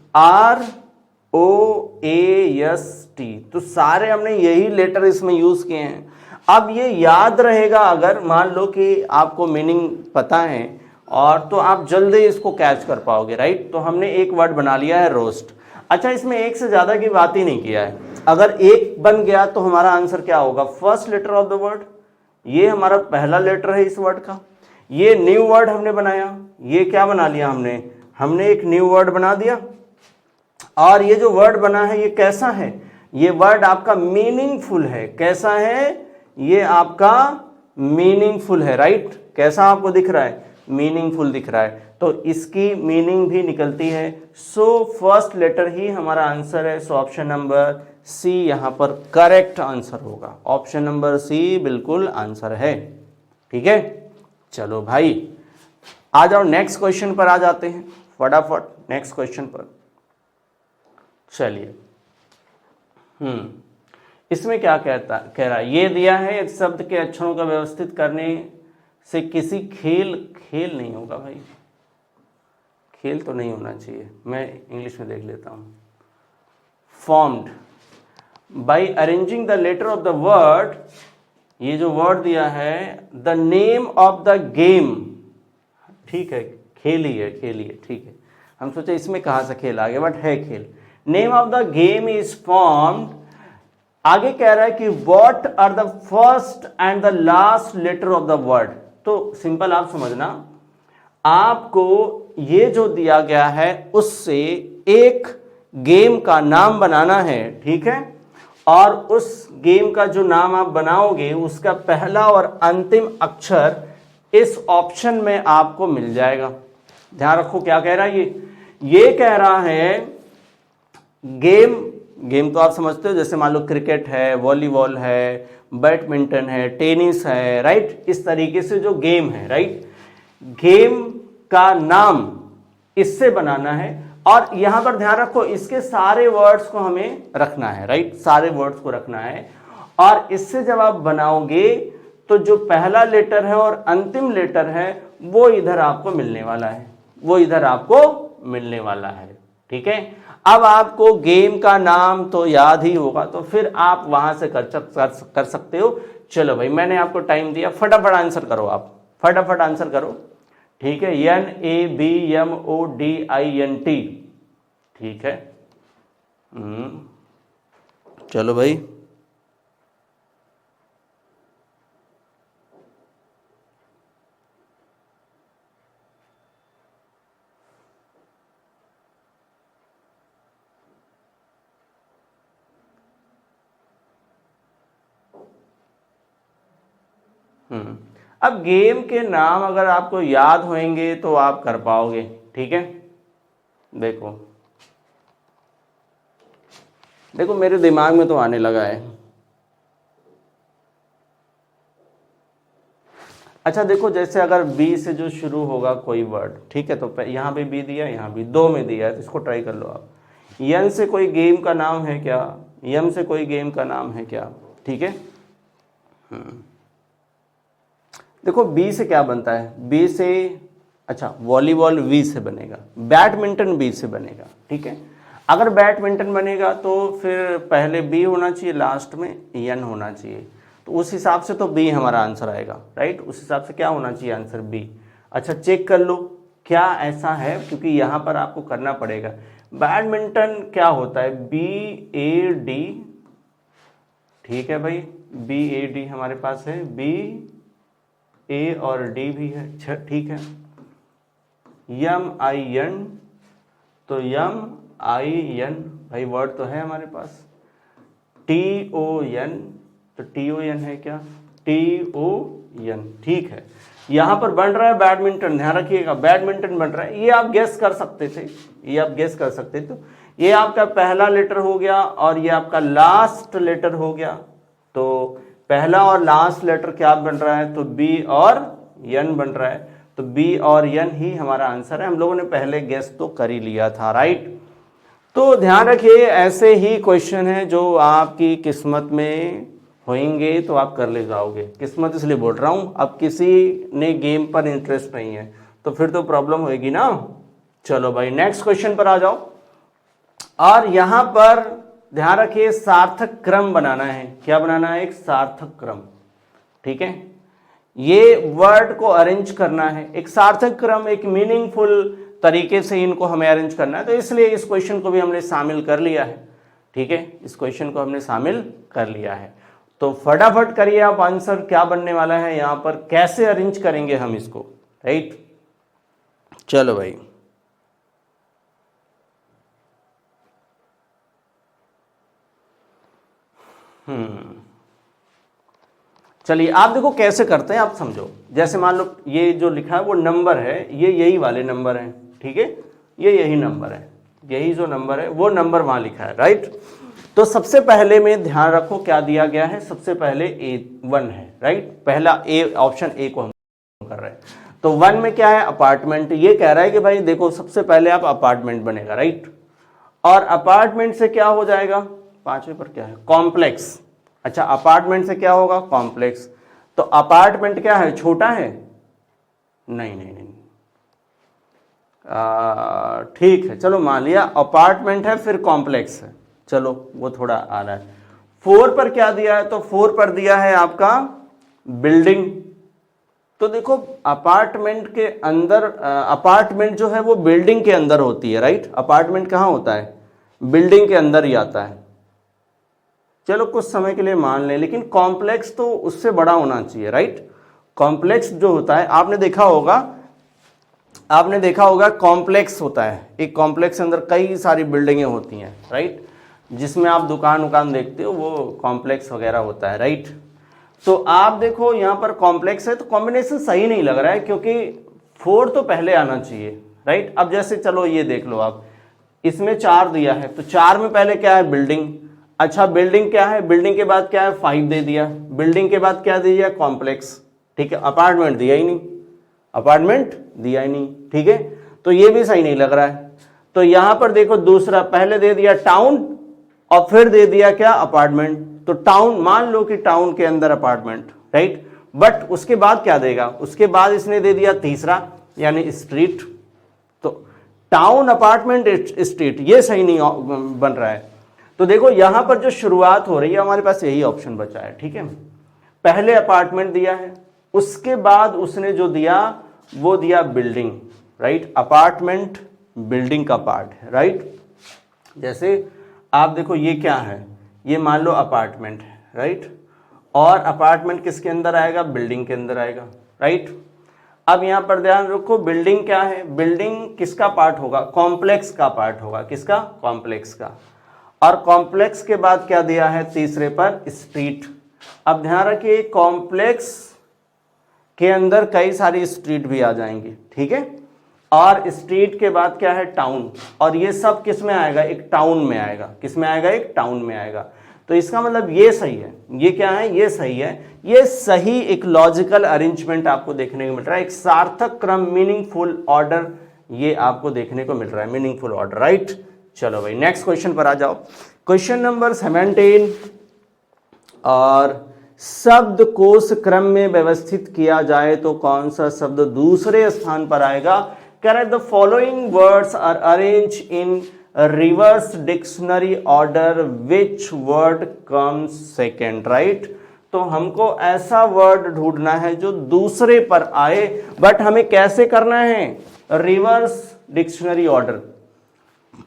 ROAST, तो सारे हमने यही लेटर इसमें यूज किए हैं। अब ये याद रहेगा, अगर मान लो कि आपको मीनिंग पता है और तो आप जल्दी इसको कैच कर पाओगे, राइट। तो हमने एक वर्ड बना लिया है रोस्ट। अच्छा, इसमें एक से ज्यादा की बात ही नहीं किया है। अगर एक बन गया तो हमारा आंसर क्या होगा, first letter of the word, ये हमारा पहला लेटर है इस वर्ड का। ये न्यू वर्ड हमने बनाया, ये क्या बना लिया हमने एक न्यू वर्ड बना दिया। और ये जो वर्ड बना है ये कैसा है, ये वर्ड आपका मीनिंगफुल है। कैसा है, ये आपका मीनिंगफुल है, राइट। कैसा आपको दिख रहा है, मीनिंगफुल दिख रहा है, तो इसकी मीनिंग भी निकलती है। सो फर्स्ट लेटर ही हमारा आंसर है। सो ऑप्शन नंबर सी यहां पर करेक्ट आंसर होगा। ऑप्शन नंबर सी बिल्कुल आंसर है, ठीक है। चलो भाई, आ जाओ नेक्स्ट क्वेश्चन पर, आ जाते हैं फटाफट नेक्स्ट क्वेश्चन पर। चलिए, इसमें क्या कह रहा है, ये दिया है, एक शब्द के अक्षरों का व्यवस्थित करने से किसी खेल नहीं होगा भाई, खेल तो नहीं होना चाहिए, मैं इंग्लिश में देख लेता हूं। Formed by arranging the letter of the word, ये जो वर्ड दिया है, the name of the game, ठीक है, खेल ही है, ठीक है। हम सोचे इसमें कहां से खेल आ गया, बट है खेल। Name of the game is formed, आगे कह रहा है कि what are the first and the last letter of the word. तो सिंपल आप समझना, आपको ये जो दिया गया है उससे एक गेम का नाम बनाना है, ठीक है। और उस गेम का जो नाम आप बनाओगे उसका पहला और अंतिम अक्षर इस ऑप्शन में आपको मिल जाएगा। ध्यान रखो क्या कह रहा है ये कह रहा है गेम तो आप समझते हो, जैसे मान लो क्रिकेट है, वॉलीबॉल है, बैडमिंटन है, टेनिस है, राइट। इस तरीके से जो गेम है, राइट, गेम का नाम इससे बनाना है। और यहां पर ध्यान रखो, इसके सारे वर्ड्स को हमें रखना है, राइट, सारे वर्ड्स को रखना है। और इससे जब आप बनाओगे तो जो पहला लेटर है और अंतिम लेटर है वो इधर आपको मिलने वाला है, ठीक है। अब आपको गेम का नाम तो याद ही होगा, तो फिर आप वहां से कर सकते हो। चलो भाई, मैंने आपको टाइम दिया, फटाफट आंसर करो, आप फटाफट आंसर करो, ठीक है। NABMODINT, ठीक है। चलो भाई, अब गेम के नाम अगर आपको याद होंगे तो आप कर पाओगे, ठीक है। देखो देखो मेरे दिमाग में तो आने लगा है। अच्छा देखो, जैसे अगर बी से जो शुरू होगा कोई वर्ड, ठीक है, तो यहाँ पे बी दिया, यहाँ भी, दो में दिया है, तो इसको ट्राई कर लो आप। यन से कोई गेम का नाम है क्या? यम से कोई गेम का नाम है क्या? ठीक है। देखो बी से क्या बनता है, बी से, अच्छा वॉलीबॉल वी से बनेगा, बैडमिंटन बी से बनेगा, ठीक है। अगर बैडमिंटन बनेगा तो फिर पहले बी होना चाहिए, लास्ट में यन होना चाहिए, तो उस हिसाब से तो बी हमारा आंसर आएगा, राइट। उस हिसाब से क्या होना चाहिए आंसर, बी। अच्छा चेक कर लो क्या ऐसा है, क्योंकि यहाँ पर आपको करना पड़ेगा। बैडमिंटन क्या होता है, बी ए डी, ठीक है भाई, बी ए डी हमारे पास है, बी ए और डी भी है, ठीक है। यम आई एन, तो यम आई एन भाई वर्ड तो है हमारे पास। टी ओ एन, तो टी ओ एन है क्या, टी ओ एन, ठीक है। यहां पर बन रहा है बैडमिंटन, ध्यान रखिएगा बैडमिंटन बन रहा है, ये आप गेस कर सकते थे, ये आप गेस कर सकते थे। ये आपका पहला लेटर हो गया और ये आपका लास्ट लेटर हो गया, तो पहला और लास्ट लेटर क्या बन रहा है, तो बी और एन बन रहा है, तो बी और एन ही हमारा आंसर है। हम लोगों ने पहले गेस तो कर ही लिया था, राइट। तो ध्यान रखिए ऐसे ही क्वेश्चन है जो आपकी किस्मत में होंगे तो आप कर ले जाओगे। किस्मत इसलिए बोल रहा हूं, अब किसी ने गेम पर इंटरेस्ट नहीं है तो फिर तो प्रॉब्लम होगी ना। चलो भाई नेक्स्ट क्वेश्चन पर आ जाओ, और यहां पर ध्यान रखिए सार्थक क्रम बनाना है। क्या बनाना है, एक सार्थक क्रम, ठीक है। ये वर्ड को अरेंज करना है, एक सार्थक क्रम, एक मीनिंगफुल तरीके से इनको हमें अरेंज करना है, तो इसलिए इस क्वेश्चन को भी हमने शामिल कर लिया है, ठीक है। इस क्वेश्चन को हमने शामिल कर लिया है, तो फटाफट करिए आप आंसर क्या बनने वाला है यहां पर, कैसे अरेंज करेंगे हम इसको, राइट। चलो भाई चलिए आप देखो कैसे करते हैं, आप समझो। जैसे मान लो ये जो लिखा है वो नंबर है, ये यही वाले नंबर हैं, ठीक है, ये यही नंबर है, यही जो नंबर है वो नंबर वहां लिखा है, राइट। तो सबसे पहले में ध्यान रखो क्या दिया गया है, सबसे पहले A1 है, राइट। पहला ए, ऑप्शन ए को हम कर रहे हैं। तो 1 में क्या है, अपार्टमेंट। ये कह रहा है कि भाई देखो सबसे पहले आप अपार्टमेंट बनेगा, राइट। और अपार्टमेंट से क्या हो जाएगा, 5वें पर क्या है, कॉम्प्लेक्स। अच्छा अपार्टमेंट से क्या होगा, कॉम्प्लेक्स। तो अपार्टमेंट क्या है, छोटा है, नहीं नहीं नहीं, ठीक है चलो मान लिया अपार्टमेंट है फिर कॉम्प्लेक्स है, चलो वो थोड़ा आ रहा है। 4 पर क्या दिया है, तो 4 पर दिया है आपका बिल्डिंग। तो देखो अपार्टमेंट के अंदर, अपार्टमेंट जो है वो बिल्डिंग के अंदर होती है, राइट। अपार्टमेंट कहाँ होता है, बिल्डिंग के अंदर ही आता है। चलो कुछ समय के लिए मान लें, लेकिन कॉम्प्लेक्स तो उससे बड़ा होना चाहिए, राइट। कॉम्प्लेक्स जो होता है आपने देखा होगा कॉम्प्लेक्स होता है, एक कॉम्प्लेक्स के अंदर कई सारी बिल्डिंगें होती हैं, राइट। जिसमें आप दुकान देखते हो वो कॉम्प्लेक्स वगैरह होता है, राइट। तो आप देखो यहाँ पर कॉम्प्लेक्स है तो कॉम्बिनेशन सही नहीं लग रहा है, क्योंकि 4 तो पहले आना चाहिए, राइट। अब जैसे चलो ये देख लो आप, इसमें 4 दिया है तो 4 में पहले क्या है, बिल्डिंग। अच्छा बिल्डिंग क्या है, बिल्डिंग के बाद क्या है, 5 दे दिया, बिल्डिंग के बाद क्या दे दिया, कॉम्प्लेक्स, ठीक है। अपार्टमेंट दिया ही नहीं, अपार्टमेंट दिया ही नहीं, ठीक है। तो ये भी सही नहीं लग रहा है। तो यहां पर देखो दूसरा, पहले दे दिया टाउन और फिर दे दिया क्या, अपार्टमेंट। तो टाउन, मान लो कि टाउन के अंदर अपार्टमेंट, राइट। बट उसके बाद क्या देगा, उसके बाद इसने दे दिया तीसरा यानी स्ट्रीट। तो टाउन अपार्टमेंट स्ट्रीट, ये सही नहीं बन रहा है। तो देखो यहां पर जो शुरुआत हो रही है हमारे पास यही ऑप्शन बचा है, ठीक है। पहले अपार्टमेंट दिया है, उसके बाद उसने जो दिया वो दिया बिल्डिंग, राइट। अपार्टमेंट बिल्डिंग का पार्ट है, राइट। जैसे आप देखो ये क्या है, ये मान लो अपार्टमेंट है, राइट। और अपार्टमेंट किसके अंदर आएगा, बिल्डिंग के अंदर आएगा, राइट। अब यहां पर ध्यान रखो बिल्डिंग क्या है, बिल्डिंग किसका पार्ट होगा, कॉम्प्लेक्स का पार्ट होगा, किसका, कॉम्प्लेक्स का। और कॉम्प्लेक्स के बाद क्या दिया है तीसरे पर, स्ट्रीट। अब ध्यान रखिए कॉम्प्लेक्स के अंदर कई सारी स्ट्रीट भी आ जाएंगी, ठीक है। और स्ट्रीट के बाद क्या है, टाउन, और ये सब किस में आएगा, एक टाउन में आएगा। किस में आएगा, एक टाउन में आएगा। तो इसका मतलब ये सही है, ये क्या है, ये सही है। ये सही एक लॉजिकल अरेंजमेंट आपको देखने को मिल रहा है, एक सार्थक क्रम, मीनिंगफुल ऑर्डर ये आपको देखने को मिल रहा है, मीनिंगफुल ऑर्डर, राइट। चलो भाई नेक्स्ट क्वेश्चन पर आ जाओ, क्वेश्चन नंबर 17। और शब्द कोश क्रम में व्यवस्थित किया जाए तो कौन सा शब्द दूसरे स्थान पर आएगा। Correct, the following words are arrange in reverse dictionary order, which word comes second, right. तो हमको ऐसा वर्ड ढूंढना है जो दूसरे पर आए, बट हमें कैसे करना है, रिवर्स डिक्शनरी ऑर्डर,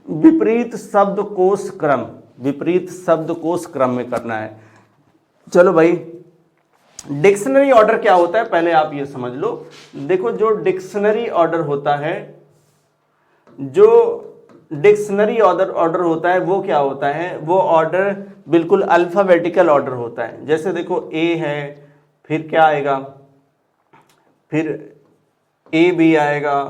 विपरीत शब्दकोश क्रम, विपरीत शब्दकोश क्रम में करना है। चलो भाई, डिक्शनरी ऑर्डर क्या होता है पहले आप ये समझ लो। देखो जो डिक्शनरी ऑर्डर होता है, जो डिक्शनरी ऑर्डर होता है वो क्या होता है, वो ऑर्डर बिल्कुल अल्फाबेटिकल ऑर्डर होता है। जैसे देखो ए है, फिर क्या आएगा, फिर ए बी आएगा,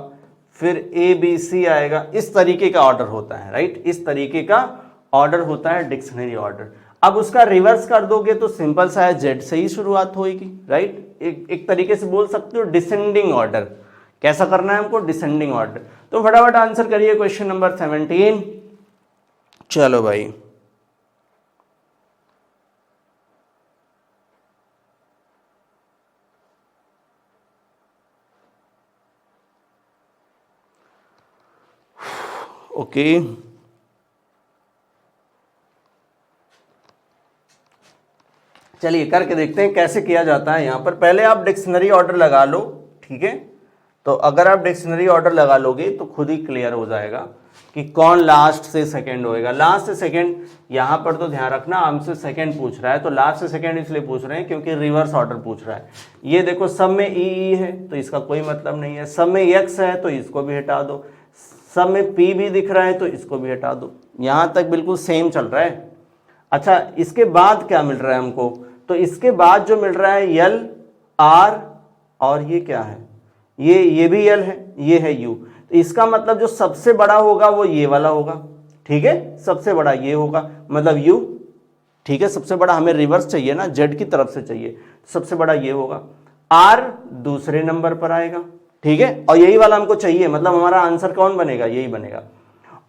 फिर ए बी सी आएगा, इस तरीके का ऑर्डर होता है, राइट। इस तरीके का ऑर्डर होता है डिक्शनरी ऑर्डर। अब उसका रिवर्स कर दोगे तो सिंपल सा है, जेड से ही शुरुआत होगी, राइट। एक तरीके से बोल सकते हो डिसेंडिंग ऑर्डर। कैसा करना है हमको, डिसेंडिंग ऑर्डर। तो फटाफट आंसर करिए क्वेश्चन नंबर 17। चलो भाई, ओके चलिए करके देखते हैं कैसे किया जाता है। यहां पर पहले आप डिक्शनरी ऑर्डर लगा लो, ठीक है। तो अगर आप डिक्शनरी ऑर्डर लगा लोगे तो खुद ही क्लियर हो जाएगा कि कौन लास्ट से सेकंड होएगा। लास्ट से सेकंड, यहां पर तो ध्यान रखना हमसे सेकंड पूछ रहा है, तो लास्ट से सेकंड इसलिए पूछ रहे हैं क्योंकि रिवर्स ऑर्डर पूछ रहा है। ये देखो सब में ई है तो इसका कोई मतलब नहीं है, सब में एक्स है तो इसको भी हटा दो, सब में पी भी दिख रहा है तो इसको भी हटा दो। यहां तक बिल्कुल सेम चल रहा है। अच्छा, इसके बाद क्या मिल रहा है हमको, तो इसके बाद जो मिल रहा है यल आर, और ये क्या है, ये भी यल है, ये है यू। तो इसका मतलब जो सबसे बड़ा होगा वो ये वाला होगा, ठीक है। सबसे बड़ा ये होगा मतलब यू, ठीक है। सबसे बड़ा हमें रिवर्स चाहिए ना, जेड की तरफ से चाहिए, सबसे बड़ा ये होगा। आर दूसरे नंबर पर आएगा, ठीक है। और यही वाला हमको चाहिए, मतलब हमारा आंसर कौन बनेगा, यही बनेगा।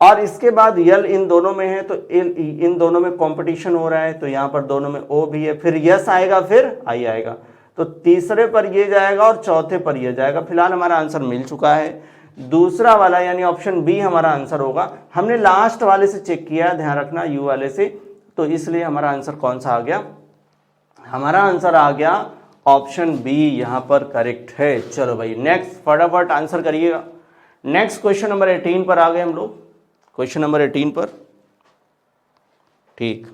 और इसके बाद यल इन दोनों में है तो इन दोनों में कंपटीशन हो रहा है, तो यहां पर दोनों में ओ भी है, फिर यस आएगा, फिर आई आएगा। तो तीसरे पर ये जाएगा और चौथे पर ये जाएगा। फिलहाल हमारा आंसर मिल चुका है, दूसरा वाला यानी ऑप्शन बी हमारा आंसर होगा। हमने लास्ट वाले से चेक किया, ध्यान रखना, यू वाले से, तो इसलिए हमारा आंसर कौन सा आ गया, हमारा आंसर आ गया ऑप्शन बी यहां पर करेक्ट है। चलो भाई नेक्स्ट फटाफट आंसर करिएगा। नेक्स्ट क्वेश्चन नंबर 18 पर आ गए हम लोग, क्वेश्चन नंबर 18 पर, ठीक।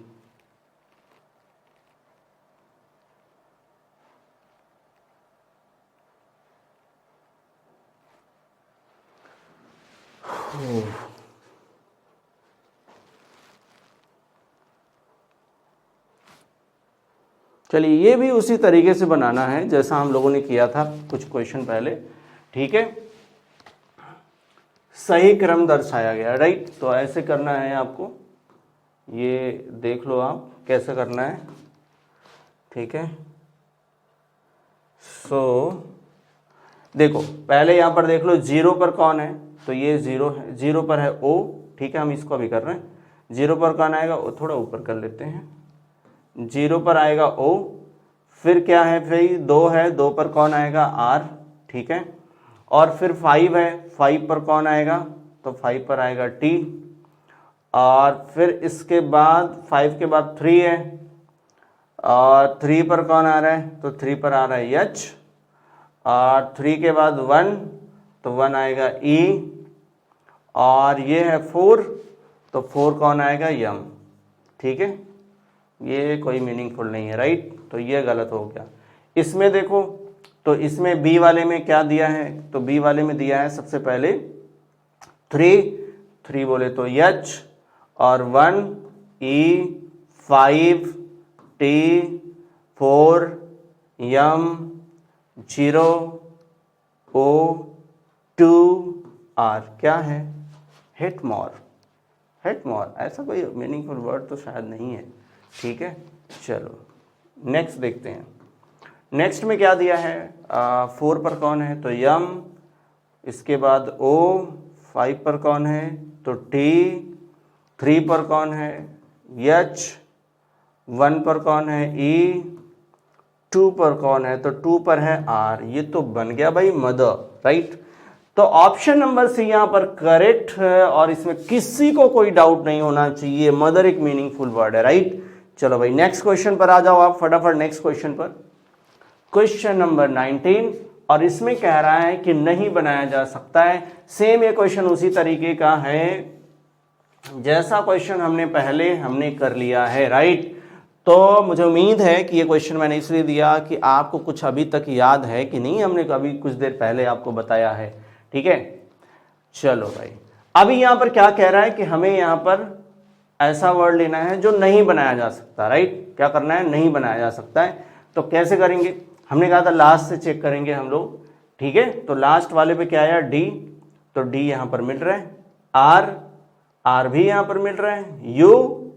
चलिए ये भी उसी तरीके से बनाना है जैसा हम लोगों ने किया था कुछ क्वेश्चन पहले, ठीक है। सही क्रम दर्शाया गया, राइट। तो ऐसे करना है आपको, ये देख लो आप कैसे करना है, ठीक है। सो देखो पहले यहां पर देख लो, जीरो पर कौन है, तो ये जीरो है, जीरो पर है ओ, ठीक है। हम इसको भी कर रहे हैं, जीरो पर कौन आएगा, वो थोड़ा ऊपर कर लेते हैं, जीरो पर आएगा ओ, फिर क्या है, फिर दो है, दो पर कौन आएगा, आर, ठीक है। और फिर 5 है, 5 पर कौन आएगा, तो 5 पर आएगा टी। और फिर इसके बाद 5 के बाद 3 है, और 3 पर कौन आ रहा है, तो 3 पर आ रहा है एच। और 3 के बाद 1, तो 1 आएगा ई। और ये है 4, तो 4 कौन आएगा, यम, ठीक है। ये कोई मीनिंगफुल नहीं है, राइट। तो ये गलत हो गया। इसमें देखो, तो इसमें बी वाले में क्या दिया है, तो बी वाले में दिया है सबसे पहले 3 बोले तो एच, और 1 ई, 5 टी, 4 यम, HEATMORE क्या है? हेटमोर। हेटमोर ऐसा कोई मीनिंगफुल वर्ड तो शायद नहीं है। ठीक है, चलो नेक्स्ट देखते हैं। नेक्स्ट में क्या दिया है? 4 पर कौन है? तो यम, इसके बाद O, 5 पर कौन है? तो T, 3 पर कौन है? H, 1 पर कौन है? E, 2 पर कौन है? तो 2 पर है R। ये तो बन गया भाई मदर, राइट। तो ऑप्शन नंबर सी यहाँ पर करेक्ट है और इसमें किसी को कोई डाउट नहीं होना चाहिए, मदर एक मीनिंगफुल वर्ड है, राइट। चलो भाई नेक्स्ट क्वेश्चन पर आ जाओ आप फटाफट। नेक्स्ट क्वेश्चन पर, क्वेश्चन नंबर 19, और इसमें कह रहा है कि नहीं बनाया जा सकता है। सेम ये क्वेश्चन उसी तरीके का है जैसा क्वेश्चन हमने कर लिया है, राइट। तो मुझे उम्मीद है कि ये क्वेश्चन मैंने इसलिए दिया कि आपको कुछ अभी तक याद है कि नहीं, हमने कभी कुछ देर पहले आपको बताया है। ठीक है, चलो भाई अभी यहां पर क्या कह रहा है कि हमें यहां पर ऐसा वर्ड लेना है जो नहीं बनाया जा सकता, राइट। क्या करना है? नहीं बनाया जा सकता है। तो कैसे करेंगे? हमने कहा था लास्ट से चेक करेंगे हम लोग। ठीक है, तो लास्ट वाले पे क्या आया? डी, तो डी यहां पर मिल रहा है। आर, आर भी यहां पर मिल रहा है। यू,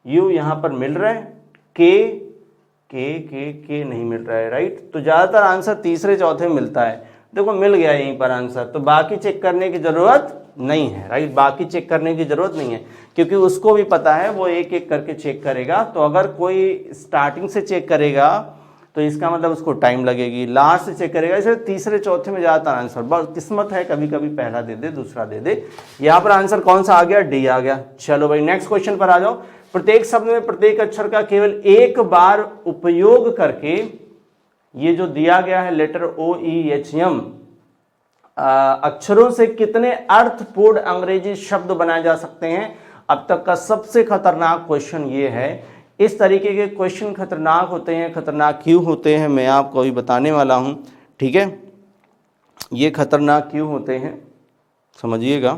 यू यहां पर मिल रहा है। के नहीं मिल रहा है, राइट। तो ज्यादातर आंसर तीसरे चौथे में मिलता है। देखो मिल गया यहीं पर आंसर, तो बाकी चेक करने की जरूरत नहीं है, राइट। बाकी चेक करने की जरूरत नहीं है क्योंकि उसको भी पता है, वो एक एक करके चेक करेगा। तो अगर कोई स्टार्टिंग से चेक करेगा तो इसका मतलब उसको टाइम लगेगी, लास्ट से चेक करेगा इसे तीसरे चौथे में ज्यादातर आंसर। बस किस्मत है, कभी कभी पहला दे दे दूसरा दे दे। यहाँ पर आंसर कौन सा आ गया? डी आ गया। चलो भाई नेक्स्ट क्वेश्चन पर आ जाओ। प्रत्येक शब्द में प्रत्येक अक्षर का केवल एक बार उपयोग करके, ये जो दिया गया है लेटर OEHM, अक्षरों से कितने अर्थपूर्ण अंग्रेजी शब्द बनाए जा सकते हैं? अब तक का सबसे खतरनाक क्वेश्चन ये है। इस तरीके के क्वेश्चन खतरनाक होते हैं। खतरनाक क्यों होते हैं मैं आपको अभी बताने वाला हूं। ठीक है, ये खतरनाक क्यों होते हैं समझिएगा।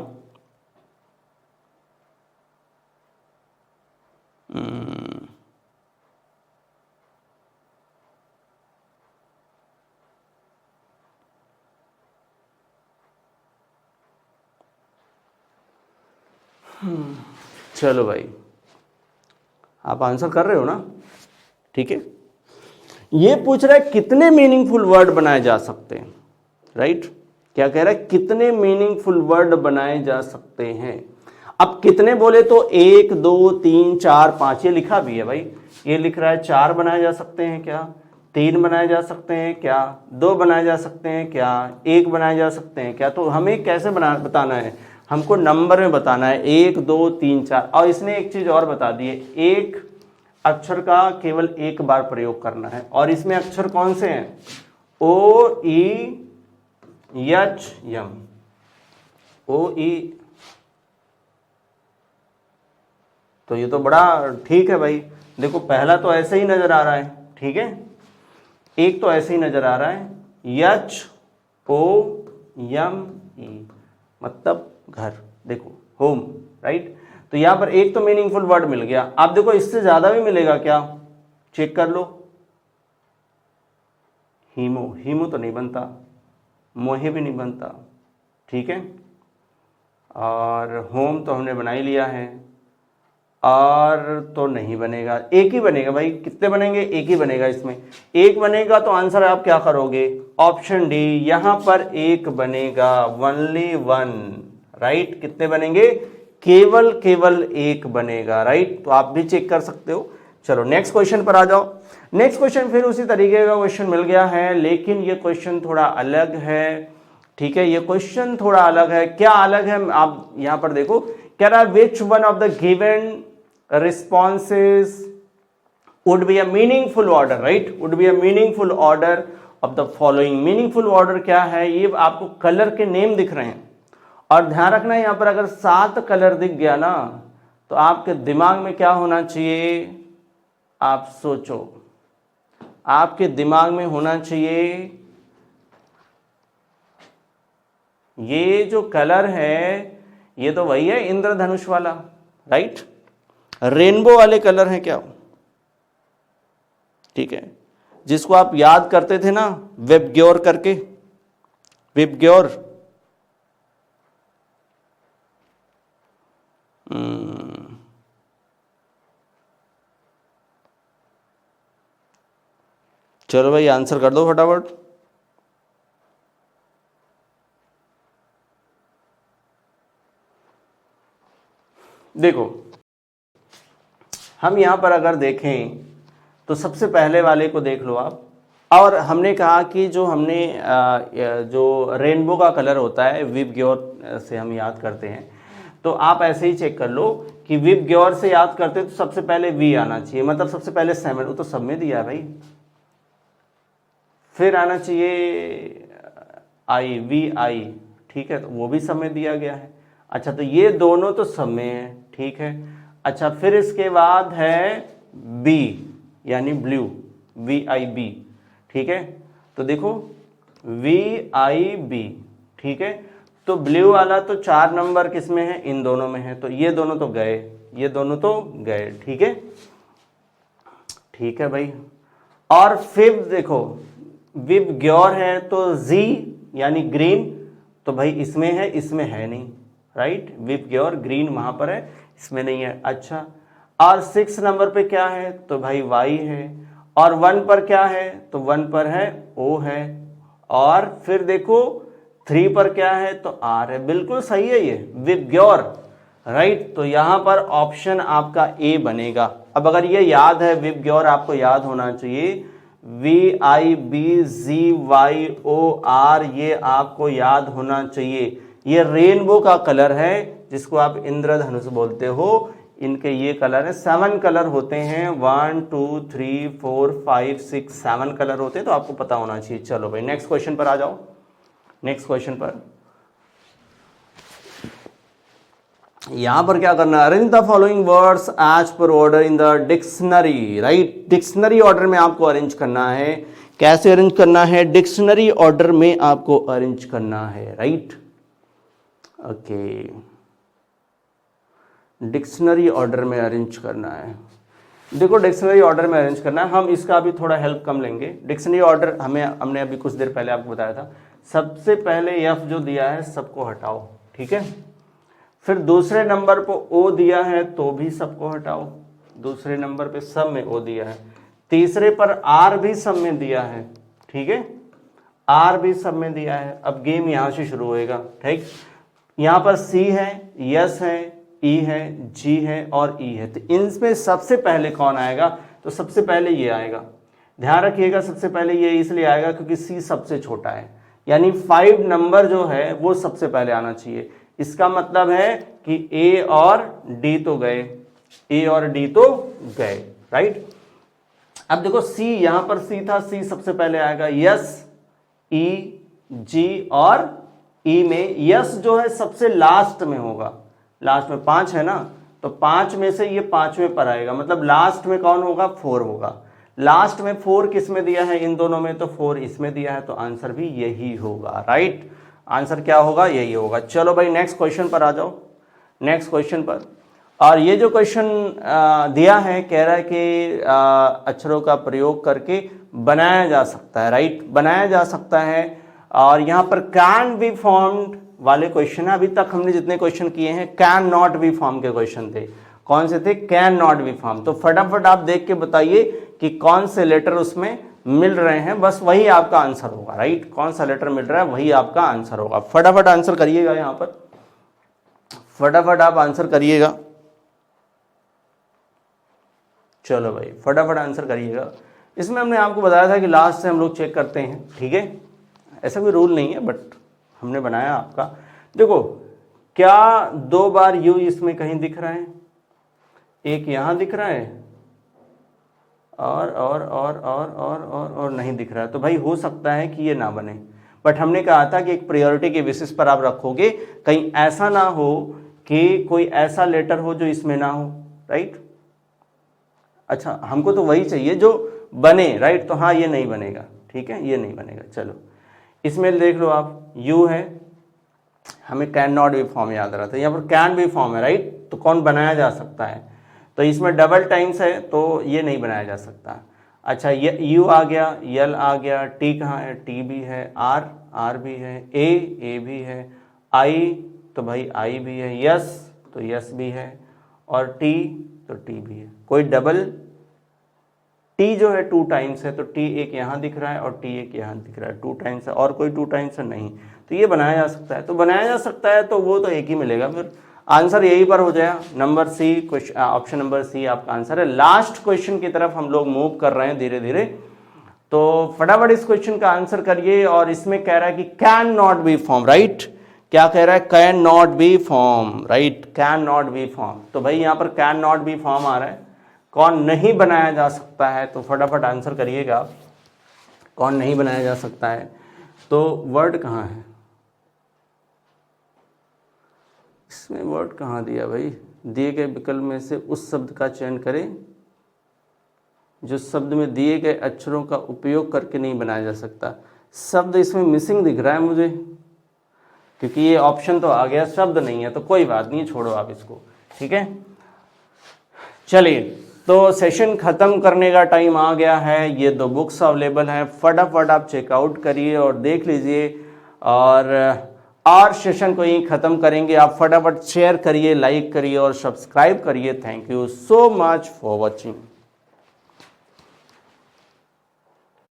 चलो भाई आप आंसर कर रहे हो ना? ठीक है, ये पूछ रहा है कितने मीनिंगफुल वर्ड बनाए जा सकते हैं, राइट। क्या कह रहा है? कितने मीनिंगफुल वर्ड बनाए जा सकते हैं। अब कितने बोले तो 1 2 3 4 5, ये लिखा भी है भाई। ये लिख रहा है 4 बनाए जा सकते हैं क्या, 3 बनाए जा सकते हैं क्या, 2 बनाए जा सकते हैं क्या, 1 बनाए जा सकते हैं क्या। तो हमें कैसे बताना है? हमको नंबर में बताना है, 1 2 3 4। और इसने एक चीज और बता दी है, एक अक्षर का केवल एक बार प्रयोग करना है। और इसमें अक्षर कौन से हैं? OEHM, OE। तो ये तो बड़ा ठीक है भाई। देखो पहला तो ऐसे ही नजर आ रहा है, ठीक है, एक तो ऐसे ही नजर आ रहा है, HOME, मतलब घर, देखो होम, राइट। तो यहां पर एक तो मीनिंगफुल वर्ड मिल गया। आप देखो इससे ज्यादा भी मिलेगा क्या, चेक कर लो। हीमो, हीमो तो नहीं बनता, मोहे भी नहीं बनता, ठीक है। और होम तो हमने बना ही लिया है, और तो नहीं बनेगा, एक ही बनेगा भाई। कितने बनेंगे? एक ही बनेगा। इसमें एक बनेगा तो आंसर आप क्या करोगे? ऑप्शन डी, यहां पर एक बनेगा, ओनली वन, राइट। कितने बनेंगे? केवल एक बनेगा, राइट। तो आप भी चेक कर सकते हो। चलो नेक्स्ट क्वेश्चन पर आ जाओ। नेक्स्ट क्वेश्चन फिर उसी तरीके का क्वेश्चन मिल गया है, लेकिन ये क्वेश्चन थोड़ा अलग है, ठीक है। ये क्वेश्चन थोड़ा अलग है। क्या अलग है? आप यहां पर देखो, कह रहा है which one of the given responses would be a meaningful order, right? Would be a meaningful order of the following। meaningful order क्या है? ये आपको कलर के नेम दिख रहे हैं, और ध्यान रखना यहां पर अगर 7 कलर दिख गया ना, तो आपके दिमाग में क्या होना चाहिए? आप सोचो, आपके दिमाग में होना चाहिए ये जो कलर है ये तो वही है इंद्रधनुष वाला, राइट। रेनबो वाले कलर हैं क्या? ठीक है, जिसको आप याद करते थे ना विबग्योर करके, विबग्योर। चलो भाई आंसर कर दो फटाफट। देखो हम यहां पर अगर देखें तो सबसे पहले वाले को देख लो आप। और हमने कहा कि जो हमने जो रेनबो का कलर होता है विबग्योर से हम याद करते हैं, तो आप ऐसे ही चेक कर लो कि विबग्योर से याद करते तो सबसे पहले वी आना चाहिए, मतलब सबसे पहले 7, वो तो सब में दिया है भाई। फिर आना चाहिए आई, वी आई, ठीक है, तो वो भी सब में दिया गया है। अच्छा तो ये दोनों तो सब में है, ठीक है। अच्छा फिर इसके बाद है बी यानी ब्लू, वी आई बी, ठीक है। तो देखो वी आई बी, ठीक है। तो ब्लू वाला तो 4 नंबर किस में है, इन दोनों में है, तो ये दोनों तो गए, ये दोनों तो गए, ठीक है, ठीक है भाई। और फिफ्थ देखो विबग्योर है तो जी यानी ग्रीन, तो भाई इसमें है, इसमें है नहीं, राइट। विबग्योर ग्रीन वहां पर है, इसमें नहीं है। अच्छा और 6 नंबर पे क्या है, तो भाई वाई है। और 1 पर क्या है, तो 1 पर है ओ है। और फिर देखो 3 पर क्या है, तो आर है। बिल्कुल सही है ये विबग्योर, राइट। तो यहां पर ऑप्शन आपका ए बनेगा। अब अगर ये याद है विबग्योर आपको याद होना चाहिए, V I B G Y O R, ये आपको याद होना चाहिए। ये रेनबो का कलर है जिसको आप इंद्रधनुष बोलते हो। इनके ये कलर है, 7 कलर होते हैं, 1 2 3 4 5 6 7 कलर होते हैं, तो आपको पता होना चाहिए। चलो भाई नेक्स्ट क्वेश्चन पर आ जाओ। नेक्स्ट क्वेश्चन पर यहां पर क्या करना है, arrange the following words as per order in the dictionary, right. Dictionary order में आपको अरेंज करना है। कैसे अरेंज करना है, डिक्शनरी ऑर्डर में आपको अरेंज करना है, राइट। ओके डिक्शनरी ऑर्डर में अरेंज करना है। देखो डिक्शनरी ऑर्डर में अरेंज करना है, हम इसका अभी थोड़ा हेल्प कम लेंगे। डिक्शनरी ऑर्डर हमने अभी कुछ देर पहले आपको बताया था। सबसे पहले एफ जो दिया है सबको हटाओ, ठीक है। फिर दूसरे नंबर पर ओ दिया है तो भी सबको हटाओ, दूसरे नंबर पे सब में ओ दिया है। तीसरे पर आर भी सब में दिया है, ठीक है, आर भी सब में दिया है। अब गेम यहां से शुरू होएगा, ठीक। यहां पर सी है, यस है, ई है, जी है और ई है। तो इनमें सबसे पहले कौन आएगा, तो सबसे पहले ये आएगा। ध्यान रखिएगा सबसे पहले ये इसलिए आएगा क्योंकि सी सबसे छोटा है, यानी 5 नंबर जो है वो सबसे पहले आना चाहिए। इसका मतलब है कि ए और डी तो गए, ए और डी तो गए, राइट। अब देखो सी, यहां पर सी था, सी सबसे पहले आएगा। यस, ई, जी और ई में यस जो है सबसे लास्ट में होगा, लास्ट में 5 है ना, तो 5 में से ये 5वें पर आएगा, मतलब लास्ट में कौन होगा, 4 होगा। लास्ट में 4 किस में दिया है, इन दोनों में, तो 4 इसमें दिया है, तो आंसर भी यही होगा, राइट। आंसर क्या होगा, यही होगा। चलो भाई नेक्स्ट क्वेश्चन पर आ जाओ। नेक्स्ट क्वेश्चन पर, और ये जो क्वेश्चन दिया है, कह रहा है कि अक्षरों का प्रयोग करके बनाया जा सकता है, राइट, बनाया जा सकता है। और यहाँ पर कैन बी फॉर्म्ड वाले क्वेश्चन है। अभी तक हमने जितने क्वेश्चन किए हैं कैन नॉट बी फॉर्म के क्वेश्चन थे। कौन से थे, कैन नॉट बी फॉर्म। तो फटाफट आप देख के बताइए कि कौन से लेटर उसमें मिल रहे हैं, बस वही आपका आंसर होगा, राइट। कौन सा लेटर मिल रहा है वही आपका आंसर होगा। फटाफट आंसर करिएगा, यहां पर फटाफट आप आंसर करिएगा। चलो भाई फटाफट आंसर करिएगा। इसमें हमने आपको बताया था कि लास्ट से हम लोग चेक करते हैं, ठीक है, ऐसा कोई रूल नहीं है, बट हमने बनाया आपका। देखो क्या 2 बार यू इसमें कहीं दिख रहा है, एक यहां दिख रहा है और नहीं दिख रहा है, तो भाई हो सकता है कि ये ना बने। बट हमने कहा था कि एक प्रायोरिटी के बेसिस पर आप रखोगे, कहीं ऐसा ना हो कि कोई ऐसा लेटर हो जो इसमें ना हो, राइट। अच्छा हमको तो वही चाहिए जो बने, राइट। तो हाँ ये नहीं बनेगा, ठीक है, ये नहीं बनेगा। चलो इसमें देख लो आप, यू है, हमें कैन नॉट बी फॉर्म याद रहा था, यहाँ पर कैन बी फॉर्म है, राइट। तो कौन बनाया जा सकता है, तो इसमें डबल टाइम्स है, तो ये नहीं बनाया जा सकता। अच्छा ये यू आ गया, यल आ गया, टी कहाँ है, टी भी है, आर भी है, ए भी है, आई तो भाई आई भी है, यस तो यस भी है, और टी तो टी भी है। कोई डबल टी जो है 2 टाइम्स है, तो टी एक यहाँ दिख रहा है और टी एक यहाँ दिख रहा है, 2 टाइम्स है, और कोई 2 टाइम्स है नहीं, तो ये बनाया जा सकता है। तो बनाया जा सकता है तो वो तो एक ही मिलेगा, फिर आंसर यही पर हो जाएगा, number C, option number C आपका आंसर है। लास्ट क्वेश्चन की तरफ हम लोग मूव कर रहे हैं धीरे धीरे, तो फटाफट इस क्वेश्चन का आंसर करिए। और इसमें कह रहा है कि can not be form, right, क्या कह रहा है, can not be form, right, can not be form. तो भाई यहाँ पर कैन नॉट बी फॉर्म आ रहा है, कौन नहीं बनाया जा सकता है, तो फटाफट आंसर करिएगा, कौन नहीं बनाया जा सकता है। तो वर्ड कहाँ है, इसमें वर्ड कहाँ दिया भाई, दिए गए विकल्प में से उस शब्द का चयन करें जो शब्द में दिए गए अक्षरों का उपयोग करके नहीं बनाया जा सकता। शब्द इसमें मिसिंग दिख रहा है मुझे, क्योंकि ये ऑप्शन तो आ गया, शब्द नहीं है, तो कोई बात नहीं, छोड़ो आप इसको, ठीक है। चलिए, तो सेशन खत्म करने का टाइम आ गया है। ये 2 बुक्स अवेलेबल हैं, फटाफट आप चेकआउट करिए और देख लीजिए, और सेशन को यहीं ख़त्म करेंगे। आप फटाफट शेयर करिए, लाइक करिए और सब्सक्राइब करिए। Thank you so much for watching.